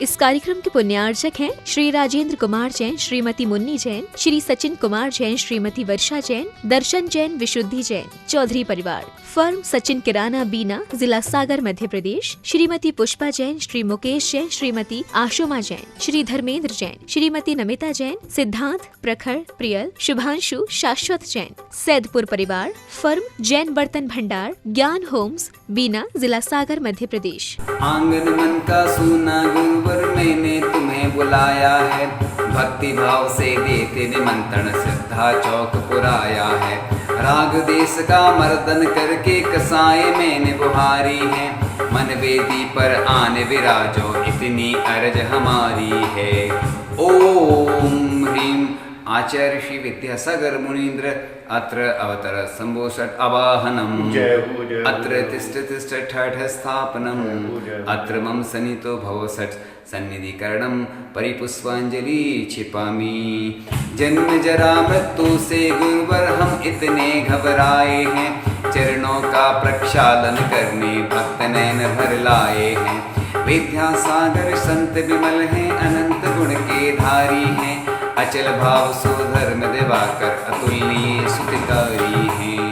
इस कार्यक्रम के पुण्यार्चक हैं श्री राजेंद्र कुमार जैन, श्रीमती मुन्नी जैन, श्री सचिन कुमार जैन, श्रीमती वर्षा जैन, दर्शन जैन, विशुद्धि जैन, चौधरी परिवार। फर्म सचिन किराना, बीना, जिला सागर, मध्य प्रदेश। श्रीमती पुष्पा जैन, श्री मुकेश जैन, श्रीमती आशुमा जैन, श्री धर्मेंद्र जैन, श्रीमती नमिता जैन, सिद्धांत, प्रखर, प्रियल, शुभांशु, शाश्वत जैन। सैदपुर परिवार। फर्म जैन बर्तन भंडार, ज्ञान होम्स, बीना, जिला सागर, मध्य प्रदेश। आंगन मन का सूना गुरुवर मैंने तुम्हें बुलाया है, भक्ति भाव से देते निमंत्रण श्रद्धा चौक पुराया है। राग देश का मर्दन करके कसाए मैंने बुहारी है, मन वेदी पर आने विराजो इतनी अर्ज हमारी है। ओम ह्रीम आचार्य श्री विद्यासागर मुनीन्द्र अत्र अवतर शंभो षट् अवाहनम् अत्र तिष्ठ तिष्ठ ठठ स्थापनम् अत्र मम सन्निधो भव षट् सन्निधिकरणं परिपुष्पांजलि छिपामि। जन्म जरा मृत्यु से गुरुवर हम इतने घबराए हैं, चरणों का प्रक्षालन करने भक्त नैन भर लाए हैं। विद्यासागर संत विमल हैं, अनंत गुण के धारी हैं, अचल भाव सुधर्म दिवाकर अतुलनीय सुखकारी हैं।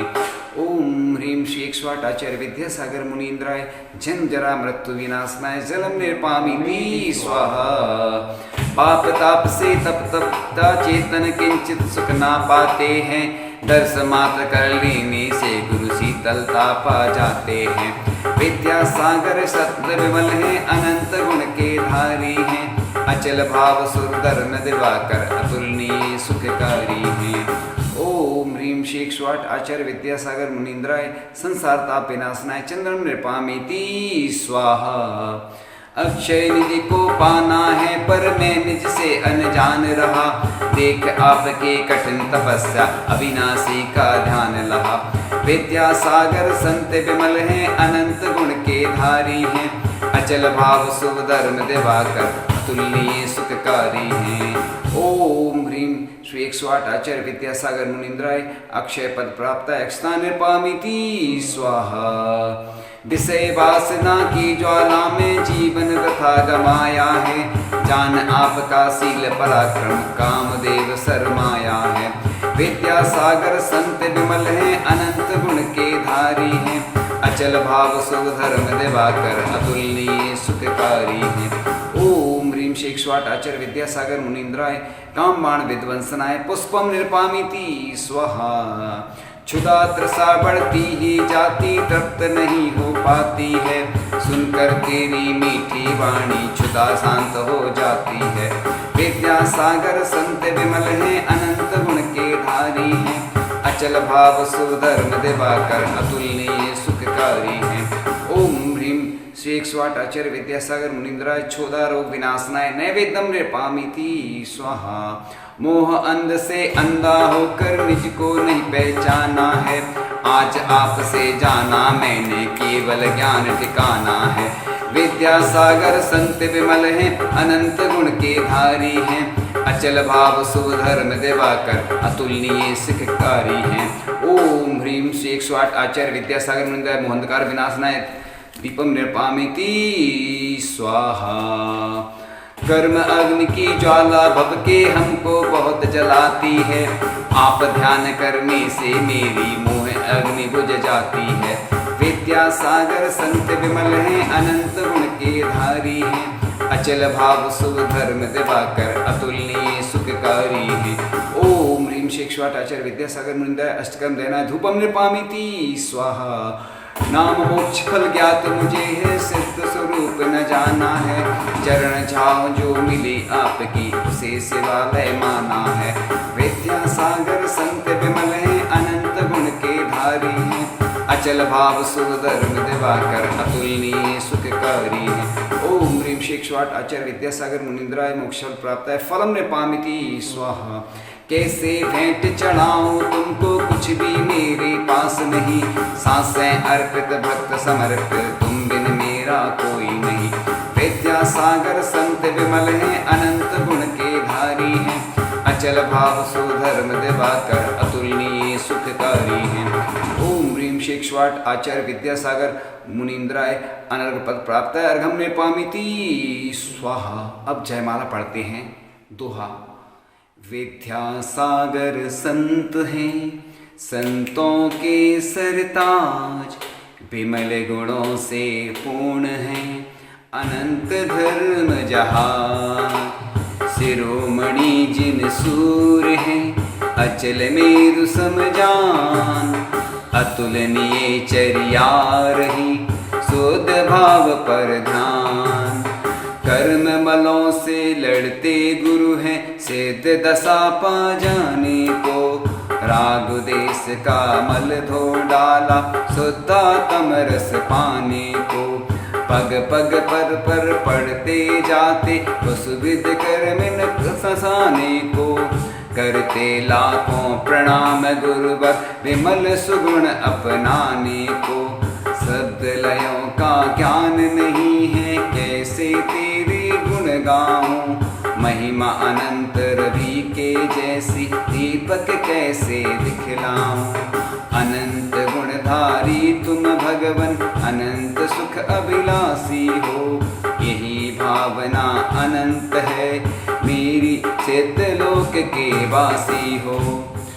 ओम ह्रीम श्री 108 आचार्य विद्यासागर मुनीन्द्राय जन्म जरा मृत्यु विनाशनाय जलम निर्पामिति स्वाहा। पाप ताप से तप तपता चेतन किंचित सुख ना पाते हैं, दर्श मात्र कर लेने से गुरु शीतलता पा जाते हैं। विद्यासागर सत्य विमल है, अनंत गुण के धारी हैं, अचल भाव सुरधर्म दिवाकर अतुलनीय सुखकारी हैं। ओम ह्रीम श्री 108 आचार्य विद्यासागर मुनीन्द्राय संसार ताप विनाशनाय चंद्रम निर्पामिति स्वाहा। अक्षय निधि को पाना है पर मैं निज से अनजान रहा, देख आपके कठिन तपस्या अविनाशी का ध्यान लहा। विद्यासागर संत विमल हैं, अनंत गुण के धारी हैं, अचल भाव सुधर्म दिवाकर अतुलनीय सुखकारी हैं। ओम ह्रीम श्री 108 आचार्य विद्यासागर मुनीन्द्राय अक्षय पद प्राप्त अक्षता निर्पामिति स्वाहा। विषय वासना की ज्वाला में जीवन व्यथा गमाया है, जान आपका शील पराक्रम कामदेव सरमाया है। विद्यासागर संत विमल हैं, अनंत गुण के धारी हैं, अचल भाव सुधर्म दिवाकर अतुलनीय सुखकारी हैं। ओम ह्रीम श्री 108 आचार्य विद्यासागर मुनीन्द्राय काम बाण विध्वंसनाय पुष्पम निर्पामिति स्वाहा। क्षुधा त्रसा बढ़ती ही जाती, तृप्त नहीं हो पाती है, सुनकर तेरी मीठी वाणी क्षुधा शांत हो जाती है। विद्यासागर संत विमल हैं, अनंत गुण के धारी हैं, अचल भाव सुधर्म दिवाकर अतुलनीय सुखकारी हैं। ओम ह्रीम श्री 108 आचार्य विद्यासागर मुनीन्द्राय क्षुधा रोग विनाशनाय नैवेद्यम निर्पामिति स्वाहा। मोह अंध से अंधा होकर निज को नहीं पहचाना है, आज आपसे जाना मैंने केवल ज्ञान ठिकाना है। विद्यासागर संत विमल हैं, अनंत गुण के धारी हैं, अचल भाव सुधर्म दिवाकर अतुलनीय सुखकारी हैं। ओम ह्रीम श्री 108 आचार्य विद्यासागर मुनीन्द्राय मोहंधकार विनाशनाय दीपम निर्पामिति स्वाहा। कर्म अग्नि की ज्वाला भव के हमको बहुत जलाती है, आप ध्यान करने से मेरी मोह अग्नि बुझ जाती है। विद्यासागर संत विमल हैं, अनंत गुण के धारी हैं, अचल भाव सुधर्म दिवाकर अतुलनीय सुखकारी हैं। ओम ह्रीम श्री 108 आचार्य विद्यासागर मुनीन्द्राय अष्टकम देना धूपम निर्पामिति स्वाहा। नाम मोक्ष फल ज्ञात मुझे है, सिद्ध स्वरूप न जाना है, चरण छाव जो मिली आपकी उसे शिवालय माना है। विद्यासागर संत विमल हैं, अनंत गुण के धारी हैं, अचल भाव सुधर्म दिवाकर अतुलनीय सुखकारी हैं। ओम ह्रीम श्री 108 आचार्य विद्यासागर मुनीन्द्राय मोक्ष फल प्राप्त है फलम निर्पामिति स्वाहा। कैसे भेंट चढ़ाऊं तुमको कुछ भी मेरे पास नहीं, सांसें अर्पित भक्त समर्पित तुम बिन मेरा कोई नहीं। विद्यासागर संत विमल हैं, अनंत गुण के धारी हैं, अचल भाव सुधर्म दिवाकर अतुलनीय सुखकारी हैं। ओम ह्रीम शेक्ष्वाट आचार्य विद्यासागर मुनीन्द्राय अनर्घ पद प्राप्त है। अर्घम ने पामिति स्वाहा। अब जयमाला पढ़ते हैं। दोहा। विद्यासागर संत हैं, संतों के सरताज, विमल गुणों से पूर्ण है अनंत धर्म जहान। शिरोमणि जिन सूर हैं, अचल मेरु समजान, अतुलनीय चर्या रही, शुद्ध भाव पर ध्यान। कर्म मलों से लड़ते गुरु हैं, सिद्ध दशा पा जाने को। राग देश का मल धो डाला, शुद्धात्म रस पाने को। पग पग पर पढ़ते जाते, वसुविद कर में फसाने को। करते लाखों प्रणाम गुरुवर, विमल सुगुण अपनाने को। शब्द लयों का ज्ञान नहीं है, कैसे तेरे गुण गाऊं। महिमा अनंत रवि के जैसी, दीपक कैसे दिखलाऊं। अनंत गुणधारी तुम भगवन, अनंत सुख अभिलाषी हो। यही भावना अनंत है, मेरी चित्तलोक के वासी हो।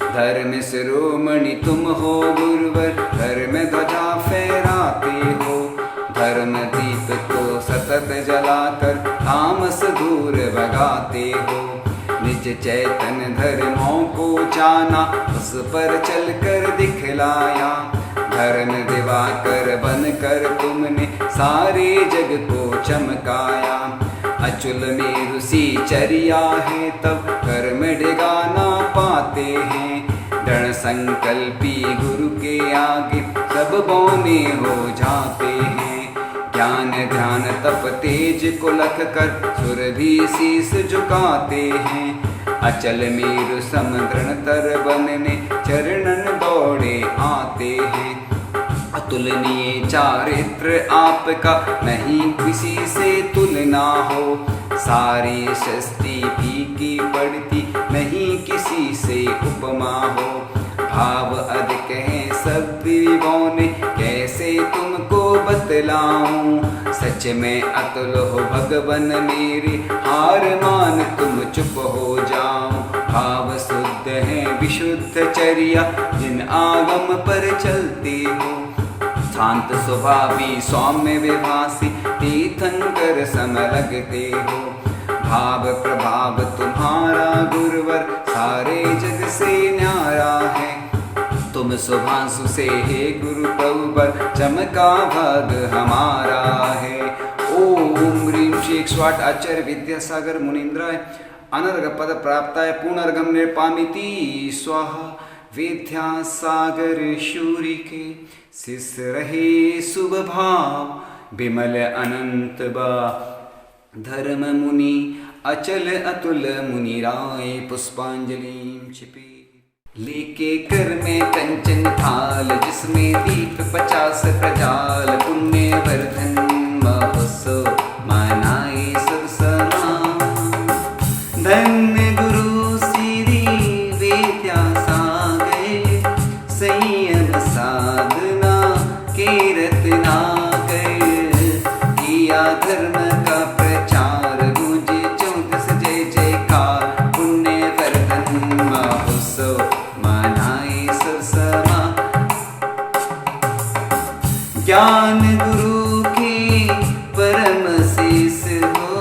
धर्म शिरोमणि तुम हो गुरुवर, धर्म ध्वजा फहराते हो। धर्म दीप को सतत जलाकर, तामस दूर भगाते हो। निज चैतन धर्मों को जाना, उस पर चलकर दिखलाया। धर्म दिवाकर बनकर तुमने, सारे जग को चमकाया। अचुल मेरु सी चर्या है, तब कर्म डिगाना पाते हैं। दृढ़ संकल्पी गुरु के आगे, सब बौने हो जाते हैं। ज्ञान ध्यान तप तेज को लख कर, सुर भी शीस झुकाते हैं। अचल मेरु समदृढ़ तर बनने, चरणन दौड़े आते हैं। अतुलनीय चारित्र आपका, नहीं किसी से तुलना हो। सारी सृष्टि फीकी पड़ती, नहीं किसी से उपमा हो। भाव अधिक है सब विवों, कैसे तुमको बतलाऊं। सच में अतुल हो भगवन मेरे, हार मान तुम चुप हो जाओ। भाव शुद्ध है विशुद्ध चर्या, जिन आगम पर चलते हो। शांत स्वभावी सौम्य विभासी, तीर्थंकर सम लगते हो। भाव प्रभाव तुम्हारा गुरुवर, सारे जग से न्यारा है। तुम शुभांशु से हे गुरु प्रभुवर, चमका भाग हमारा है। ओम ह्रीं शेक्ष्वाट आचार्य विद्यासागर मुनीन्द्राय अनर्घ पद प्राप्ताय पुनर्गम निर्पामिति स्वाहा। विद्यासागर शूरी के शिष रहे शुभ भाव, विमल अनंत बा धर्म मुनि, अचल अतुल मुनि राय। पुष्पांजलि छिपे लेके कर में कंचन थाल, जिसमें दीप 50 प्रजाल। पुण्य वर्धन महोत्सव मनाए सब समान। धन्य गुरु श्री विद्यासागर, संयम साधना के रत्नाकर। किया धर्म का प्रचार, गूंजे 34 जय जयकार। पुण्य वर्धन महोत्सव मनाए सब समा। ज्ञान गुरु के परम शेष हो,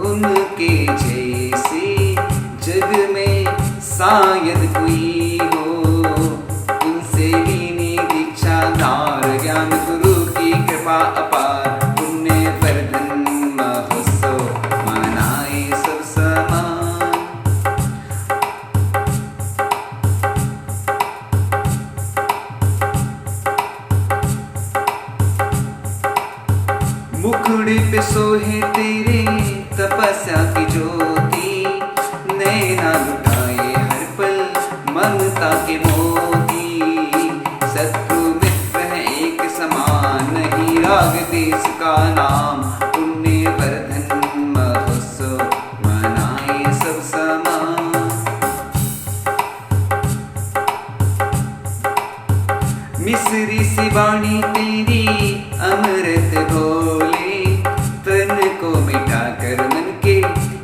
उनके जैसे जग में शायद कोई हो। उनसे लीनी दीक्षा धार, ज्ञान गुरु की कृपा अपार। पुण्य वर्धन महोत्सव मनाए सब समान। मुखड़े पे सोहे तेरे तपस्या की ज्योति। नैना लुटाए हर पल ममता के मोती। शत्रु मित्र है एक समान, नहीं राग देश का नाम। पुण्य वर्धन महोत्सव मनाए सब समान। मिश्री सी वाणी तेरी अमृत घोले, तन को मिठा कर मन के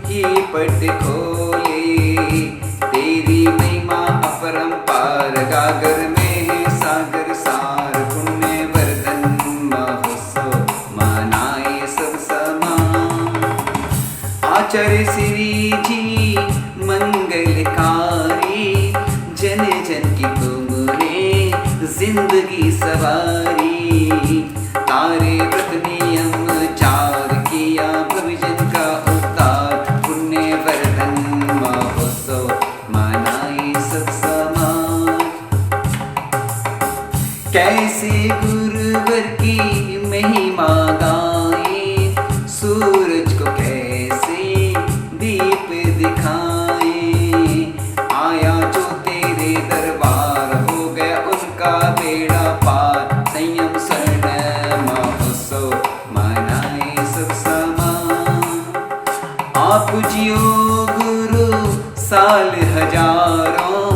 ही पट खोले। तेरी महिमा अपरंपार, गागर में है सागर सार। पुण्य वर्धन महोत्सव मनाए सब समान। आचार्य श्री जी मंगलकारी, जन जन की तुमरे जिंदगी सवारी। तारे व्रत नियम चार, किया भविजन का उद्धार। पुण्य वर्धन महोत्सव मनाए सब समान। कैसे गुरुवर की महिमा गाए, सूरज को कैसे दीप दिखाए। आया जो तेरे दरबार, हो गया उनका बेड़ा पार। संयम स्वर्ण महोत्सव मनाए सब समान। आप जियो गुरु साल हजारों,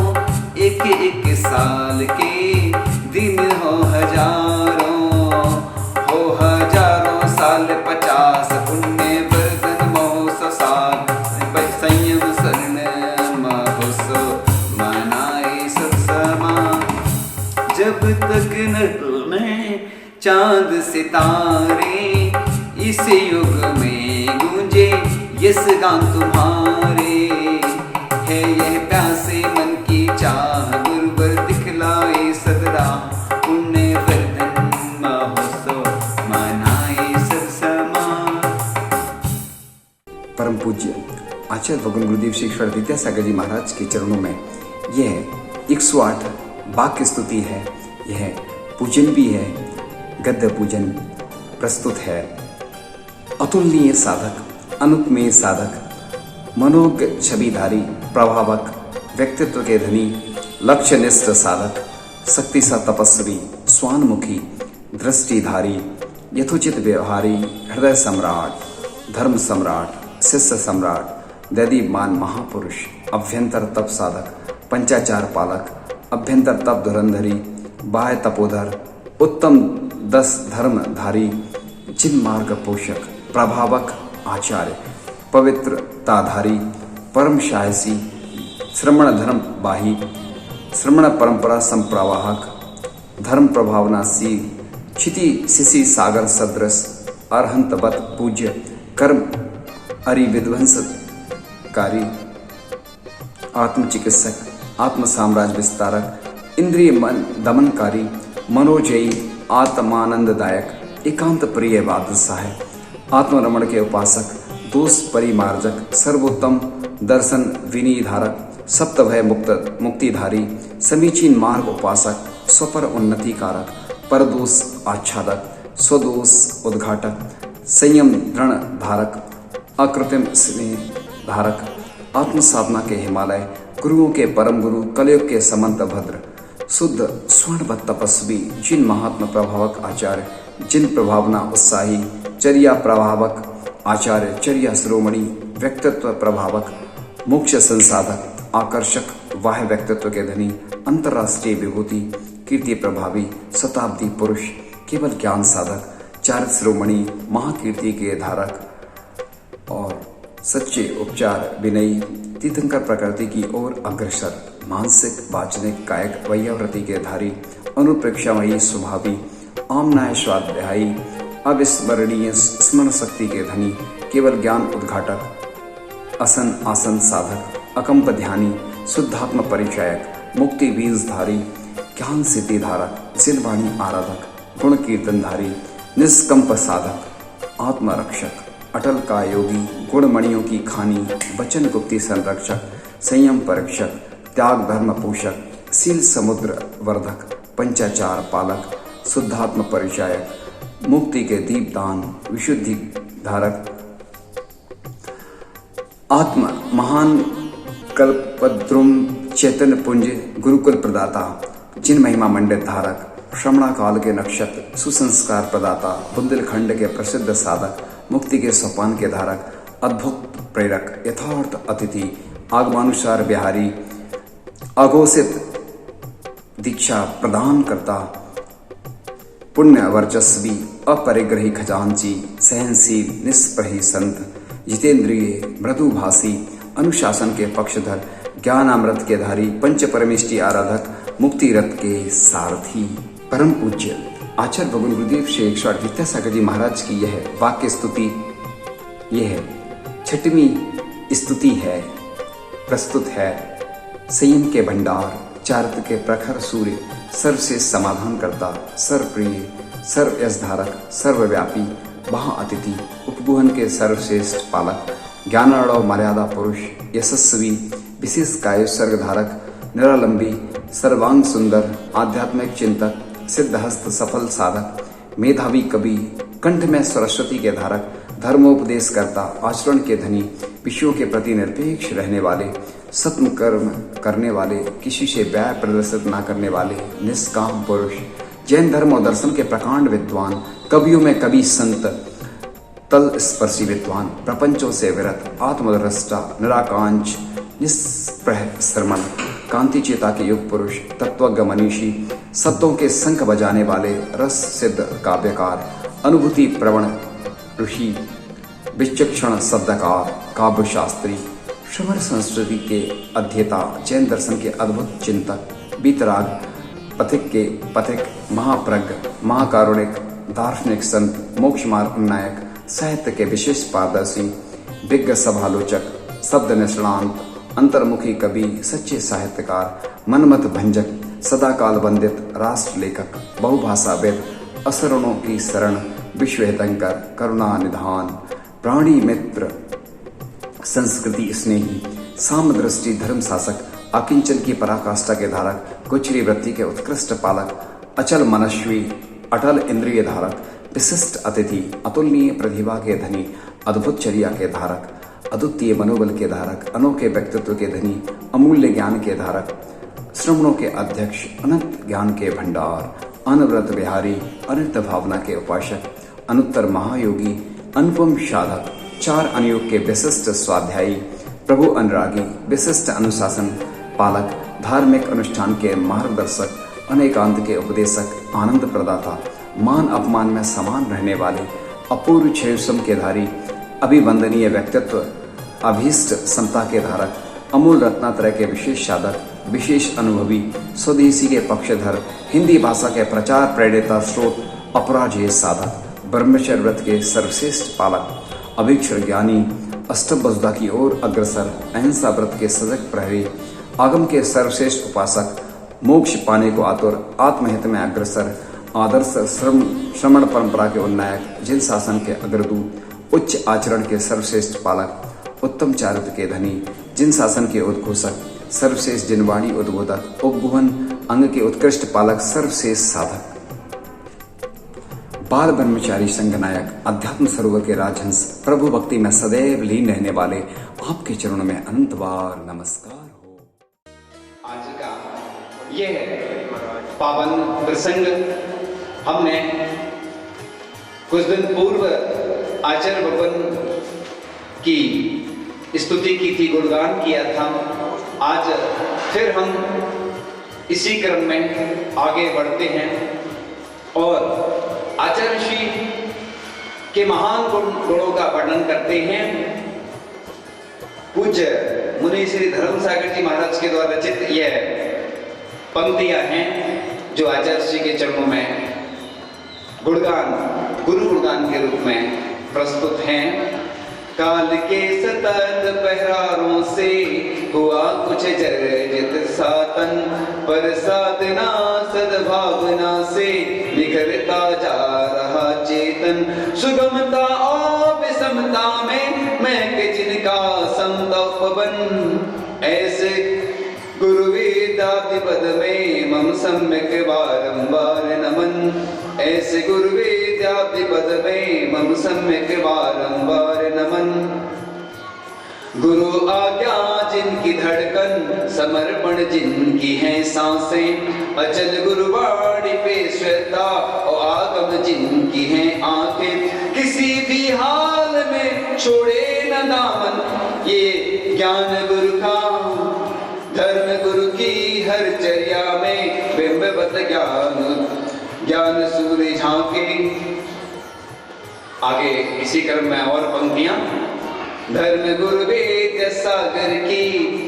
एक एक साल के दिन हो हजारों। हो हजारों साल 50, पुण्य वर्धन महोत्सव साल। संयम स्वर्ण महोत्सव मनाए सब समान। जब तक नभ में चांद सितारे, इस युग में गूंजे यस गान तुम्हारे। है यह प्यासे मन की चाह, गुरुवर दिखलाए सदरा। पुण्य वर्धन महोत्सव मनाए सब समान। परम पूज्य आचार्य भगवान गुरुदेव श्री ईश्वर विद्यासागर जी महाराज के चरणों में यह 108 वाक्य स्तुति है। यह पूजन भी है, गद्य पूजन प्रस्तुत है। अतुलनीय साधक, अनुपमेय साधक, मनोज्ञ छविधारी, प्रभावक, व्यक्तित्व के धनी, लक्ष्यनिष्ठ साधक, शक्ति सा तपस्वी, स्वानमुखी, दृष्टिधारी, यथोचित व्यवहारी, हृदय सम्राट, धर्म सम्राट, शिष्य सम्राट, दैदीमान महापुरुष, अभ्यंतर तप साधक, पंचाचार पालक, अभ्यंतर तप धुरंधरी, बाह्य तपोधर, उत्तम 10 धर्मधारी, जिन मार्ग पोषक, प्रभावक आचार्य, पवित्रताधारी, परम शायसी, श्रमण धर्म बाही, श्रमण परंपरा संप्रवाहक, धर्म प्रभावनाशील, क्षिति शिशि सागर सदृश, अरहंतवत पूज्य, कर्म अरि विध्वंसकारी, आत्मचिकित्सक, आत्म साम्राज्य विस्तारक, इंद्रिय मन दमनकारी, मनोजयी, आत्मानंददायक, एकांत प्रिय बादशाह, आत्मरमण के उपासक, दोष परिमार्जक, सर्वोत्तम दर्शन विनिधारक, सप्तभय मुक्त मुक्तिधारी, समीचीन मार्ग उपासक, स्वपर उन्नति कारक, परदोष आच्छादक, स्वदोष उद्घाटक, संयम दृढ़ धारक, अकृत्रिम स्नेह धारक, आत्म साधना के हिमालय, गुरुओं के परम गुरु, कलयुग के समंत भद्र, शुद्ध स्वर्णवत तपस्वी, जिन महात्मा प्रभावक आचार्य, जिन प्रभावना उत्साही, चर्या प्रभावक आचार्य, चर्या शिरोमणि, व्यक्तित्व प्रभावक, मोक्ष संसाधक, आकर्षक, वाह्य व्यक्तित्व के धनी, अंतर्राष्ट्रीय विभूति, कीर्ति प्रभावी, शताब्दी पुरुष, केवल ज्ञान साधक, चार शिरोमणि, महाकीर्ति के धारक और सच्चे उपचार विनयी, तीर्थंकर प्रकृति की ओर अग्रसर, मानसिक वाचनिक कायक वैयावृत्ति के धारी, अनुप्रेक्षामयी स्वभावी, आमनाय स्वाध्यायी, अविस्मरणीय स्मरण शक्ति के धनी, केवल ज्ञान उद्घाटक, असन आसन साधक, अकंप ध्यानी, शुद्धात्म परिचायक, मुक्ति बीजधारी, ज्ञान सिद्धि धारक, सिलवाणी आराधक, गुण कीर्तनधारी, निष्कंप साधक, आत्मरक्षक, अटल का योगी, गुणमणियों की खानी, वचन गुप्ति संरक्षक, संयम परीक्षक, त्याग धर्म पोषक, सील समुद्र वर्धक, पंचाचार पालक, शुद्धात्म परिचायक, मुक्ति के दीपदान, विशुद्धि धारक, आत्मा महान कल्पद्रुम चैतन्य पुंज, गुरुकुल प्रदाता, जिन महिमा मंडित धारक, श्रमणा काल के नक्षत्र, सुसंस्कार प्रदाता, बुंदेलखंड के प्रसिद्ध साधक, मुक्ति के सोपान के धारक, अद्भुत प्रेरक, यथार्थ अतिथि, आगमानुसार बिहारी, अघोषित दीक्षा प्रदान करता, पुण्य वर्चस्वी अपरिग्रही खजांची, सहनशील निष्प्रही संत, जितेंद्रिय मृदुभाषी, अनुशासन के पक्षधर, ज्ञानामृत के धारी, पंच परमेष्टि आराधक, मुक्ति रथ के सारथी। परम पूज्य आचार्य भगवान गुरुदेव श्री 108 विद्यासागर जी महाराज की यह वाक्य स्तुति, यह 6वीं स्तुति है, प्रस्तुत है। संयम के भंडार, चारित्र के प्रखर सूर्य, सर्व से समाधान करता, सर्वप्रिय, सर्व यशधारक, सर्वव्यापी, महाअतिथि, उपगुहन के सर्वश्रेष्ठ पालक, ज्ञानार्णव मर्यादा पुरुष, यशस्वी, विशेष कायोत्सर्ग धारक, निरालंबी, सर्वांग सुंदर, आध्यात्मिक चिंतक, सिद्धहस्त सफल साधक, मेधावी कवि, कंठ में सरस्वती के धारक, धर्मोपदेश करता, आचरण के धनी, विषयों के प्रति निरपेक्ष रहने वाले, सत्म कर्म करने वाले, किसी से व्यय प्रदर्शित न करने वाले, निष्काम पुरुष, जैन धर्म और दर्शन के प्रकांड विद्वान, कवियों में कवि संत, तल स्पर्शी विद्वान, प्रपंचों से विरत, आत्मद्रष्टा, निराकांक्ष, निष्प्रह श्रमण, कांति चेता के युग पुरुष, तत्वज्ञ मनीषी, सत्यों के शंख बजाने वाले, रस सिद्ध काव्यकार, अनुभूति प्रवण ऋषि, विचक्षण शब्दकार, काव्य शास्त्री, श्रमण संस्कृति के अध्येता, जैन दर्शन के अद्भुत चिंतक, बीतराग पथिक के पथिक, महाप्रज्ञ, महाकारुणिक, दार्शनिक संत, मोक्ष मार्ग नायक, साहित्य के विशेष पारदर्शी, विज्ञ सभालोचक, शब्द निष्णांत, अंतर्मुखी कवि, सच्चे साहित्यकार, मनमत भंजक, सदाकाल वंदित, राष्ट्र लेखक, बहुभाषाविद, असरणों की शरण, विश्वहितंकर, करुणा निधान, प्राणी मित्र, संस्कृति स्नेही, सामदृष्टि धर्म शासक, अकिंचन की पराकाष्ठा के धारक, कुचली वृत्ति के उत्कृष्ट पालक, अचल मनस्वी, अटल इंद्रिय धारक, विशिष्ट अतिथि, अतुलनीय प्रतिभा के धनी, अद्भुत चर्या के धारक, अद्वितीय मनोबल के धारक, अनोखे व्यक्तित्व के धनी, अमूल्य ज्ञान के धारक, श्रमणों के अध्यक्ष, अनंत ज्ञान के भंडार, अनवरत बिहारी, अनंत भावना के उपासक, अनुत्तर महायोगी, अनुपम साधक, 4 अनुयोग के विशिष्ट स्वाध्यायी, प्रभु अनुरागी, विशिष्ट अनुशासन पालक, धार्मिक अनुष्ठान के मार्गदर्शक, अनेकांत के उपदेशक, आनंद प्रदाता, मान अपमान में समान रहने वाले, अपूर्व क्षयसम के धारी, अभिवंदनीय व्यक्तित्व, अभीष्ट समता के धारक, अमूल रत्नात्रय के विशेष साधक, विशेष अनुभवी, स्वदेशी के पक्षधर, हिंदी भाषा के प्रचार प्रेरिता स्रोत, अपराजेय साधक, ब्रह्मचर्य व्रत के सर्वश्रेष्ठ पालक, अभिक्षर ज्ञानी, अष्टम वसुधा की ओर अग्रसर, अहिंसा व्रत के सजग प्रहरी, आगम के सर्वश्रेष्ठ उपासक, मोक्ष पाने को आतुर, आत्महित में अग्रसर, आदर्श श्रमण परंपरा के उन्नायक, जिन शासन के अग्रदूत, उच्च आचरण के सर्वश्रेष्ठ पालक, उत्तम चारित्र के धनी, जिन शासन के उद्घोषक, सर्वश्रेष्ठ जिनवाणी उद्बोधक, उपगुहन अंग के उत्कृष्ट पालक, सर्वश्रेष्ठ साधक, बाल ब्रह्मचारी संघ नायक, अध्यात्म सरोवर के राजहंस, प्रभु भक्ति में सदैव लीन रहने वाले, आपके चरणों में अनंत बार नमस्कार हो। आज का यह पावन प्रसंग हमने कुछ दिन पूर्व आचार्य भगवान की स्तुति की थी, गुणगान किया था। आज फिर हम इसी क्रम में आगे बढ़ते हैं और आचार्य श्री के महान गुणों का वर्णन करते हैं। पूज्य मुनि श्री धर्मसागर जी महाराज के द्वारा रचित यह पंक्तियां हैं जो आचार्य श्री के चरणों में गुणगान, गुरु गुणगान के रूप में प्रस्तुत हैं। काल के सतत पहरारों से हुआ कुछ जर्जित सातन, पर साधना सद्भावना से निखरता जा रहा चेतन। सुगमता और विषमता में महक जिनका समता पवन, ऐसे गुरु वेदाधिपद में मम सम्यक बारंबार नमन। ऐसे गुरु वेदाधिपद में मम सम्यक बारंबार नमन। गुरु आज्ञा जिनकी धड़कन, समर्पण जिनकी है सांसें, अचल गुरुवाणी पे श्रद्धा और आगम जिनकी है आंखें। किसी भी हाल में छोड़े न दामन, ये ज्ञान गुरु का धर्म गुरु की हर चर्या में बिंबवत ज्ञान। ज्ञान सूर्य झांके। आगे इसी क्रम में और पंक्तियां। धर्म गुरु वेद सागर की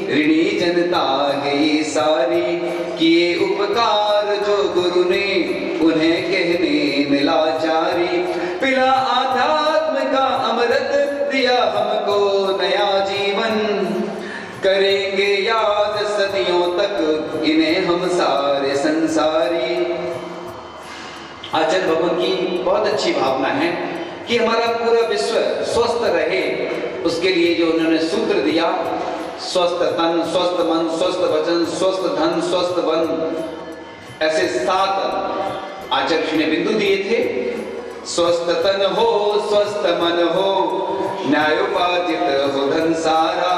ऋणी जनता गई सारी, किए उपकार जो गुरु ने उन्हें कहने मिला जारी। पिला आध्यात्म का अमृत दिया हमको नया जीवन, करेंगे याद सदियों तक इन्हें हम सारे संसारी। आचार्य भगवान की बहुत अच्छी भावना है कि हमारा पूरा विश्व स्वस्थ रहे, उसके लिए जो उन्होंने सूत्र दिया, स्वस्थ तन, स्वस्थ मन, स्वस्थ वचन, स्वस्थ धन, स्वस्थ वन, ऐसे 7 आचार्य जी ने बिंदु दिए थे। स्वस्थ तन हो, स्वस्थ मन हो, न्यायोपार्जित हो धन सारा,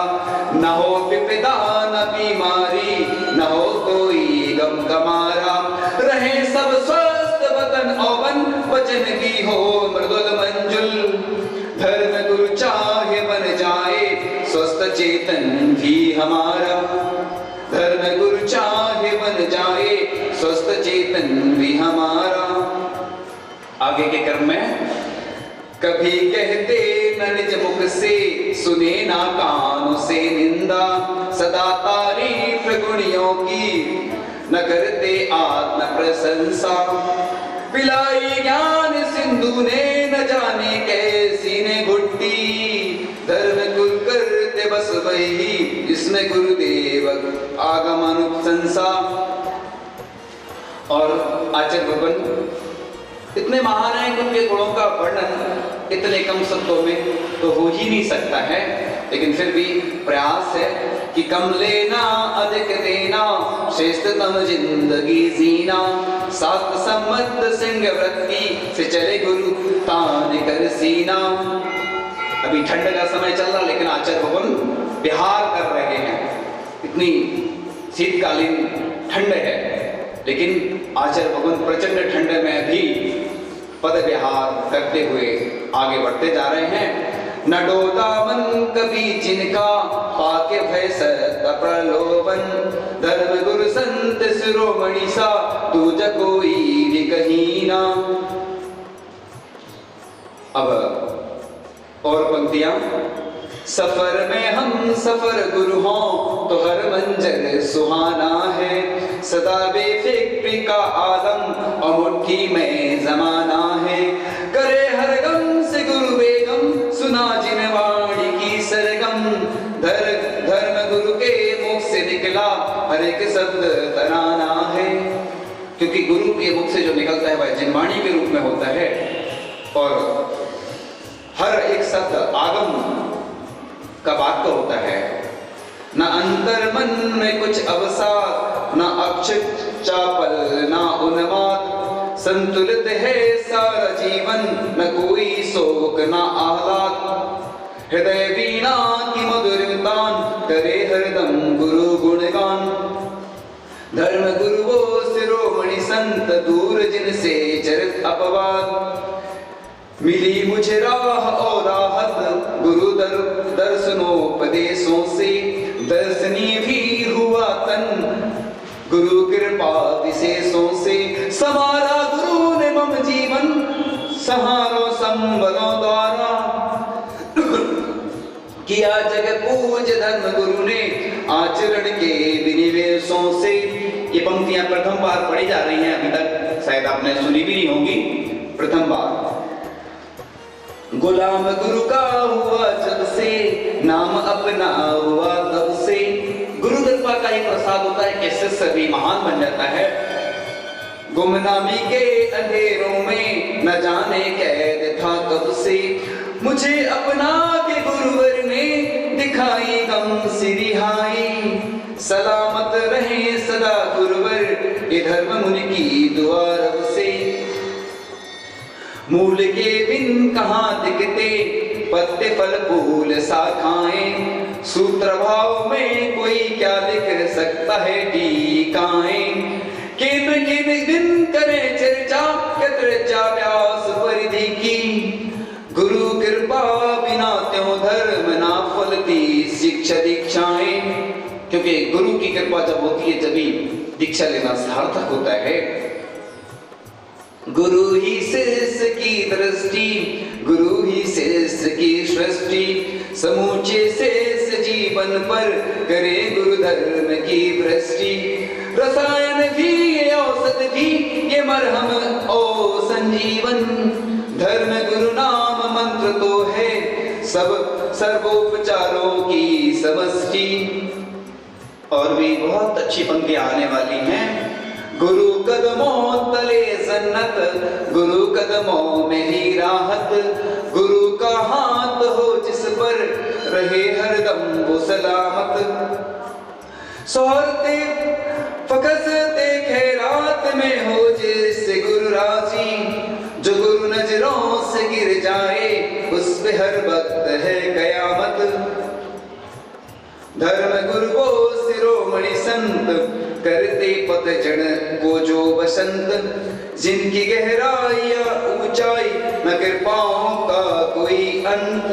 न हो विपदा न बीमारी, न हो कोई गम गमारा, रहे सब स्वस्थ वतन औवन, वचन भी हो मृदुल मंजुल। धर्म गुरु चाहे बन जाए स्वस्थ चेतन भी हमारा, धर्म गुरु चाहे बन जाए स्वस्थ चेतन भी हमारा। आगे के क्रम में कभी कहते न निज मुख से, सुने ना कानों से निंदा, सदा तारीफ गुणियों की न करते आत्म प्रशंसा। पिलाई ज्ञान सिंधु ने न जाने कैसी ने घुट्टी, धर्म गुरु करते बस वही जिसमें गुरुदेव आगम अनुशंसा। और आचार्य भगवान इतने महान है कि उनके गुणों का वर्णन इतने कम शब्दों में तो हो ही नहीं सकता है, लेकिन फिर भी प्रयास है कि कम लेना अधिक देना, श्रेष्ठतम जिंदगी जीना, शास्त्र सम्मत सिंह वृत्ति से चले गुरु तान कर सीना। अभी ठंड का समय चल रहा, लेकिन आचार्य भगवान विहार कर रहे हैं। इतनी शीतकालीन ठंड है, लेकिन आचार्य भगवान प्रचंड ठंड में भी पद विहार करते हुए आगे बढ़ते जा रहे हैं। न डोला मन कभी जिनका, पाके भय सत प्रलोभन, धर्म गुरु संत शिरोमणि सा, तुझ कोई भी कहीं ना। अब और पंक्तियां। सफर में हम सफर गुरु हों तो हर मंजर सुहाना है, सदा बेफिक्र का आलम और मुट्ठी में जमाना है। करे हर गम से गुरु बेगम, सुना जिन वाणी की सरगम, धर्म गुरु के मुख से निकला हर एक शब्द तराना है। क्योंकि गुरु के मुख से जो निकलता है वह जिनवाणी के रूप में होता है, और हर एक शब्द आगम का वाक्य होता है। न अंतर मन में कुछ अवसाद, न अक्षत चापल न उन्माद, संतुलित है सारा जीवन, न कोई शोक न आह्लाद। हृदय वीणा की मधुर तान, करे हरदम गुरु गुणगान। धर्म गुरु वो शिरोमणि संत, दूर जिनसे चरित अपवाद। मिली मुझे राह और राहत गुरु दर्शनोपदेशों से, दर्शनी भी हुआ तन गुरु कृपा विशेषों से। समारा गुरु ने मम जीवन, सहारो संबलों द्वारा, किया जगत पूज धर्म गुरु ने आचरण के विनिवेशों से। ये पंक्तियां प्रथम बार पढ़ी जा रही हैं, अभी तक शायद आपने सुनी भी नहीं होगी, प्रथम बार। गुलाम गुरु का हुआ जब से, नाम अपना हुआ तब से। गुरु कृपा का एक प्रसाद होता है कि शिष्य भी महान बन जाता है। गुमनामी के अंधेरों में न जाने कैद था कब से, मुझे अपना के गुरुवर ने दिखाई गम सी रिहाई। सलामत रहे सदा गुरुवर, ये धर्म मुनि की दुआ रब से। मूल के बिन कहाँ दिखते, पत्ते फल फूल शाखाएं, सूत्र भाव में कोई क्या लिख सकता है टीकाएं। किन किन दिन करे चर्चा, चर्चा व्यास परिधि की, गुरु कृपा बिना त्यों धर्म ना फलती शिक्षा दीक्षाएं। क्योंकि गुरु की कृपा जब होती है तभी दीक्षा लेना सार्थक होता है। गुरु ही शिष्य की दृष्टि, गुरु ही शिष्य की सृष्टि, समूचे शेष जीवन पर करे गुरु धर्म की वृष्टि। रसायन भी ये औषध भी ये मरहम ओ संजीवन, धर्म गुरु नाम मंत्र तो है सब सर्वोपचारों की समष्टि। और भी बहुत अच्छी पंक्तियां आने वाली हैं। गुरु कदमों तले जन्नत, गुरु कदमों में ही राहत, गुरु का हाथ हो जिस पर रहे हरदम वो सलामत। सोहरते फकसते खैरात में हो जिससे गुरु राजी, जो गुरु नजरों से गिर जाए उस पे हर वक्त है कयामत। धर्म गुरु वो शिरोमणि संत, करते पतझड़ को जो बसंत, जिनकी गहराइयां ऊंचाई न कृपाओं का कोई अंत।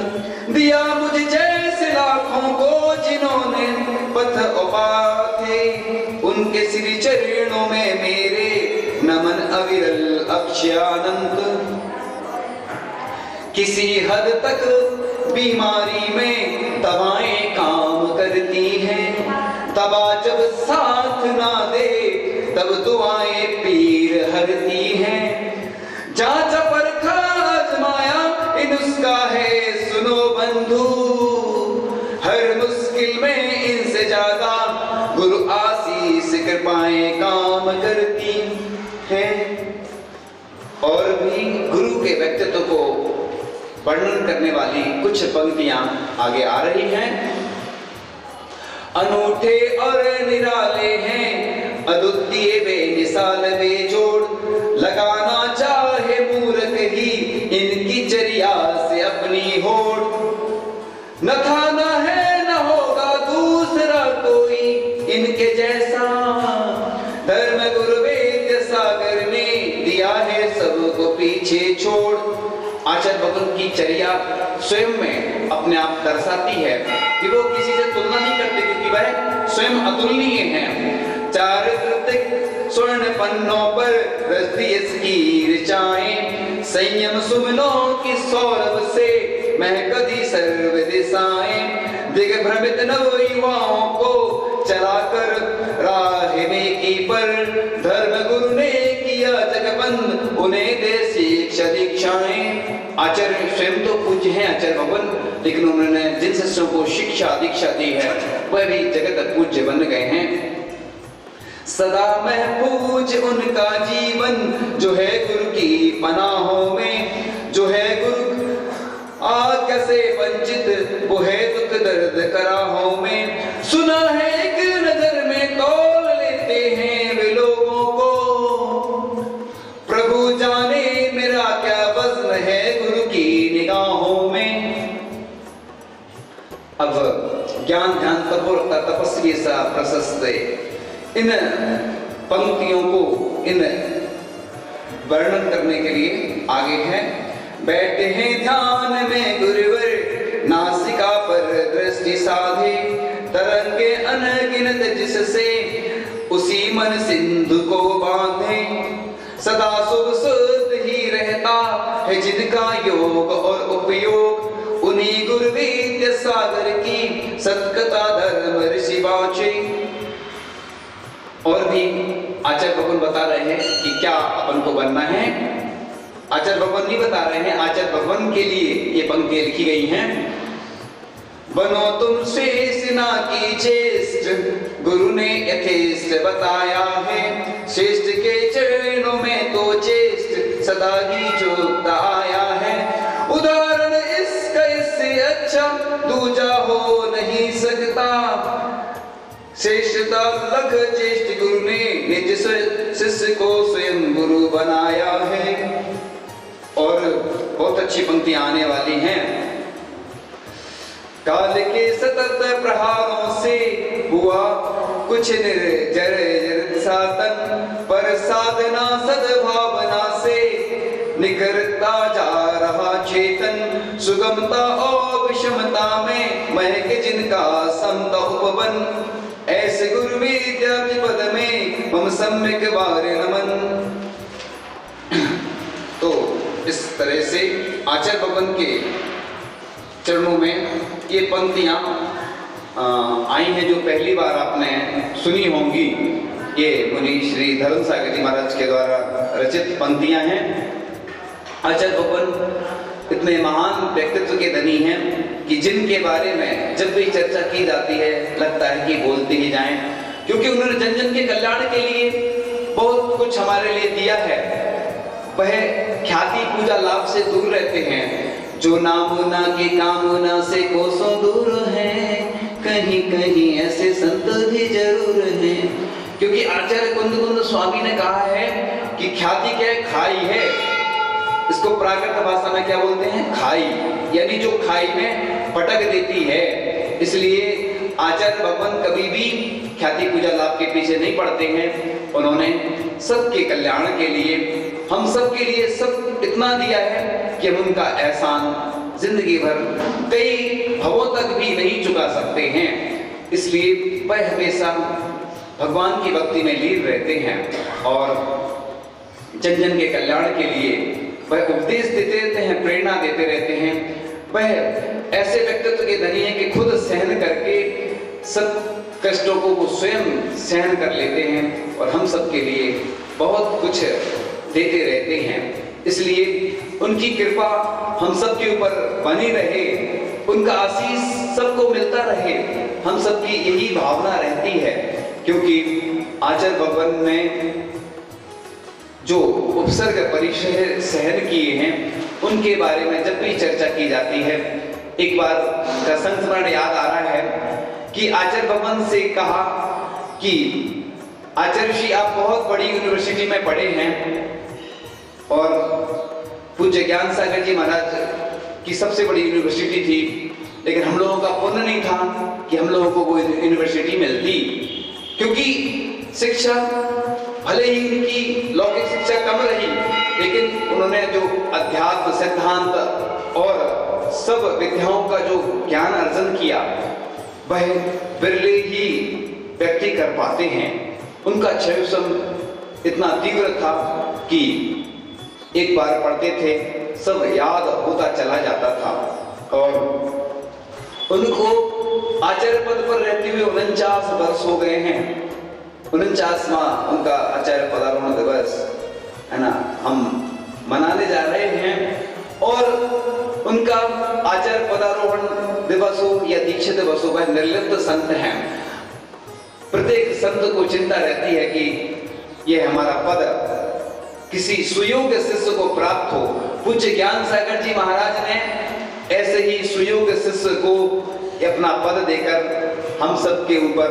दिया मुझे जैसे लाखों को जिन्होंने पथ उपाथे, उनके श्री चरणों में मेरे नमन अविरल अक्षयानंत। किसी हद तक बीमारी में दवाएं काम करती हैं, दवा जब साथ ना दे तब दुआएं पीर हरती हैं। जांचा परखा आजमाया इन उसका है सुनो बंधु, हर मुश्किल में इनसे ज्यादा गुरु आशीष कृपाएं काम करती हैं। और भी गुरु के व्यक्तित्व को वर्णन करने वाली कुछ पंक्तियां आगे आ रही हैं। अनूठे और निराले हैं अद्वितीय बेमिसाल बेजोड़, लगाना चाहे मूर्ख ही इनकी चर्या से अपनी होड़। न था न है न होगा दूसरा कोई इनके जैसा, धर्म गुरु वेद सागर में दिया है सबको पीछे छोड़। आचार्य भगवान की चर्या स्वयं में अपने आप दर्शाती है कि वो किसी से तुलना नहीं करते, क्योंकि वह स्वयं अतुलनीय है। चारित्रिक स्वर्ण पन्नों पर रचती इसकी ऋचाएं, संयम सुमनों की सौरभ से महकती सर्व दिशाएं। दिग्भ्रमित नव युवाओं को चलाकर राह नेकी पर, धर्म गुरु ने किया जगबंद उन्हें दे शिक्षा दीक्षाएं। आचार्य स्वयं तो पूज्य हैं आचार्य भगवान, लेकिन उन्होंने जिन शिष्यों को शिक्षा दीक्षा दी है वह भी जगत पूज्य बन गए हैं। सदा महफूज उनका जीवन जो है गुरु की पनाहों में, जो है गुरु आज्ञा से वंचित वो है दुख दर्द कराहों में। सुना है एक नजर में तौल लेते हैं वे लोगों को, प्रभु जाने मेरा क्या वज़्न है गुरु की निगाहों में। अब ज्ञान ध्यान तपोरता तपस्वी सा प्रशस्त इन पंक्तियों को इन वर्णन करने के लिए आगे है। बैठे हैं ध्यान में गुरुवर नासिका पर दृष्टि साधे, तरंगे अनगिनत जिससे उसी मन सिंधु को बांधे। सदा शुभ शुद्ध ही रहता है जिनका योग और उपयोग, उन्हीं गुरु विद्या सागर की सत्कथा धर्म ऋषि बाचे। और भी आचार्य भगवान बता रहे हैं कि क्या अपन को बनना है। आचार्य भगवान नहीं बता रहे हैं, आचार्य भगवान के लिए ये पंक्तियां लिखी गई हैं। बनो तुम श्रेष्ठ ना की चेष्ट, गुरु ने यथेष्ट बताया है। श्रेष्ठ के चरणों में तो चेष्ट सदा ही जोता आया है। उदाहरण इसका इससे अच्छा दूजा हो नहीं सकता, श्रेष्ठता लख चेष्ट गुरु ने निज शिष्य को स्वयं गुरु बनाया है। और बहुत अच्छी पंक्तियां आने वाली हैं। काल के सतत प्रहारों से हुआ कुछ निर्जर साधन, पर साधना सद्भावना से निखरता जा रहा चेतन। सुगमता और विषमता में महक जिनका समता उपवन, ऐसे गुरु विद्या पद में मम सम्यक बार नमन। तरह से आचार्य भगवान के चरणों में ये पंक्तियाँ आई हैं जो पहली बार आपने सुनी होंगी। ये मुनि श्री धर्म सागर जी महाराज के द्वारा रचित पंक्तियाँ हैं। आचार्य भगवान इतने महान व्यक्तित्व के धनी हैं कि जिनके बारे में जब भी चर्चा की जाती है लगता है कि बोलते ही जाएं, क्योंकि उन्होंने जन जन के कल्याण के लिए बहुत कुछ हमारे लिए दिया है। वह ख्याति पूजा लाभ से दूर रहते हैं। जो नामुना की कामना से कोसों दूर हैं, कहीं कहीं ऐसे संत भी जरूर हैं। क्योंकि आचार्य कुंद कुंद स्वामी ने कहा है कि ख्याति क्या है? खाई है। इसको प्राकृत भाषा में क्या बोलते हैं? खाई, यानी जो खाई में पटक देती है। इसलिए आचार्य भगवान कभी भी ख्याति पूजा लाभ के पीछे नहीं पड़ते हैं। उन्होंने सबके कल्याण के लिए, हम सब के लिए सब इतना दिया है कि हम उनका एहसान जिंदगी भर कई भवों तक भी नहीं चुका सकते हैं। इसलिए वह हमेशा भगवान की भक्ति में लीन रहते हैं और जन जन के कल्याण के लिए वह उपदेश देते रहते हैं, प्रेरणा देते रहते हैं। वह ऐसे व्यक्तित्व के धनी हैं कि खुद सहन करके सब कष्टों को वो स्वयं सहन कर लेते हैं और हम सब के लिए बहुत कुछ देते रहते हैं। इसलिए उनकी कृपा हम सब के ऊपर बनी रहे, उनका आशीष सबको मिलता रहे, हम सबकी यही भावना रहती है। क्योंकि आचार्य भगवान ने जो उपसर्ग परिचय सहन किए हैं उनके बारे में जब भी चर्चा की जाती है, एक बार का संस्मरण याद आ रहा है कि आचार्य भगवान से कहा कि आचार्य जी आप बहुत बड़ी यूनिवर्सिटी में पढ़े हैं और पूज्य ज्ञान सागर जी महाराज की सबसे बड़ी यूनिवर्सिटी थी, लेकिन हम लोगों का पुण्य नहीं था कि हम लोगों को वो यूनिवर्सिटी मिलती। क्योंकि शिक्षा भले ही उनकी लौकिक शिक्षा कम रही, लेकिन उन्होंने जो अध्यात्म सिद्धांत और सब विद्याओं का जो ज्ञान अर्जन किया वह बिरले ही व्यक्ति कर पाते हैं। उनका क्षयसम इतना तीव्र था कि एक बार पढ़ते थे सब याद होता चला जाता था। और उनको आचार्य पद पर रहते हुए 49 वर्ष हो गए हैं। 49वां उनका आचार्य पदारोहण दिवस है ना, हम मनाने जा रहे हैं। और उनका आचार्य पदारोहण दिवस हो या दीक्षित दिवस हो, वह निर्लिप्त संत हैं। प्रत्येक संत को चिंता रहती है कि यह हमारा पद किसी सुयोग्य शिष्य को प्राप्त हो। पूज्य ज्ञान सागर जी महाराज ने ऐसे ही सुयोग्य शिष्य को अपना पद देकर हम सब के ऊपर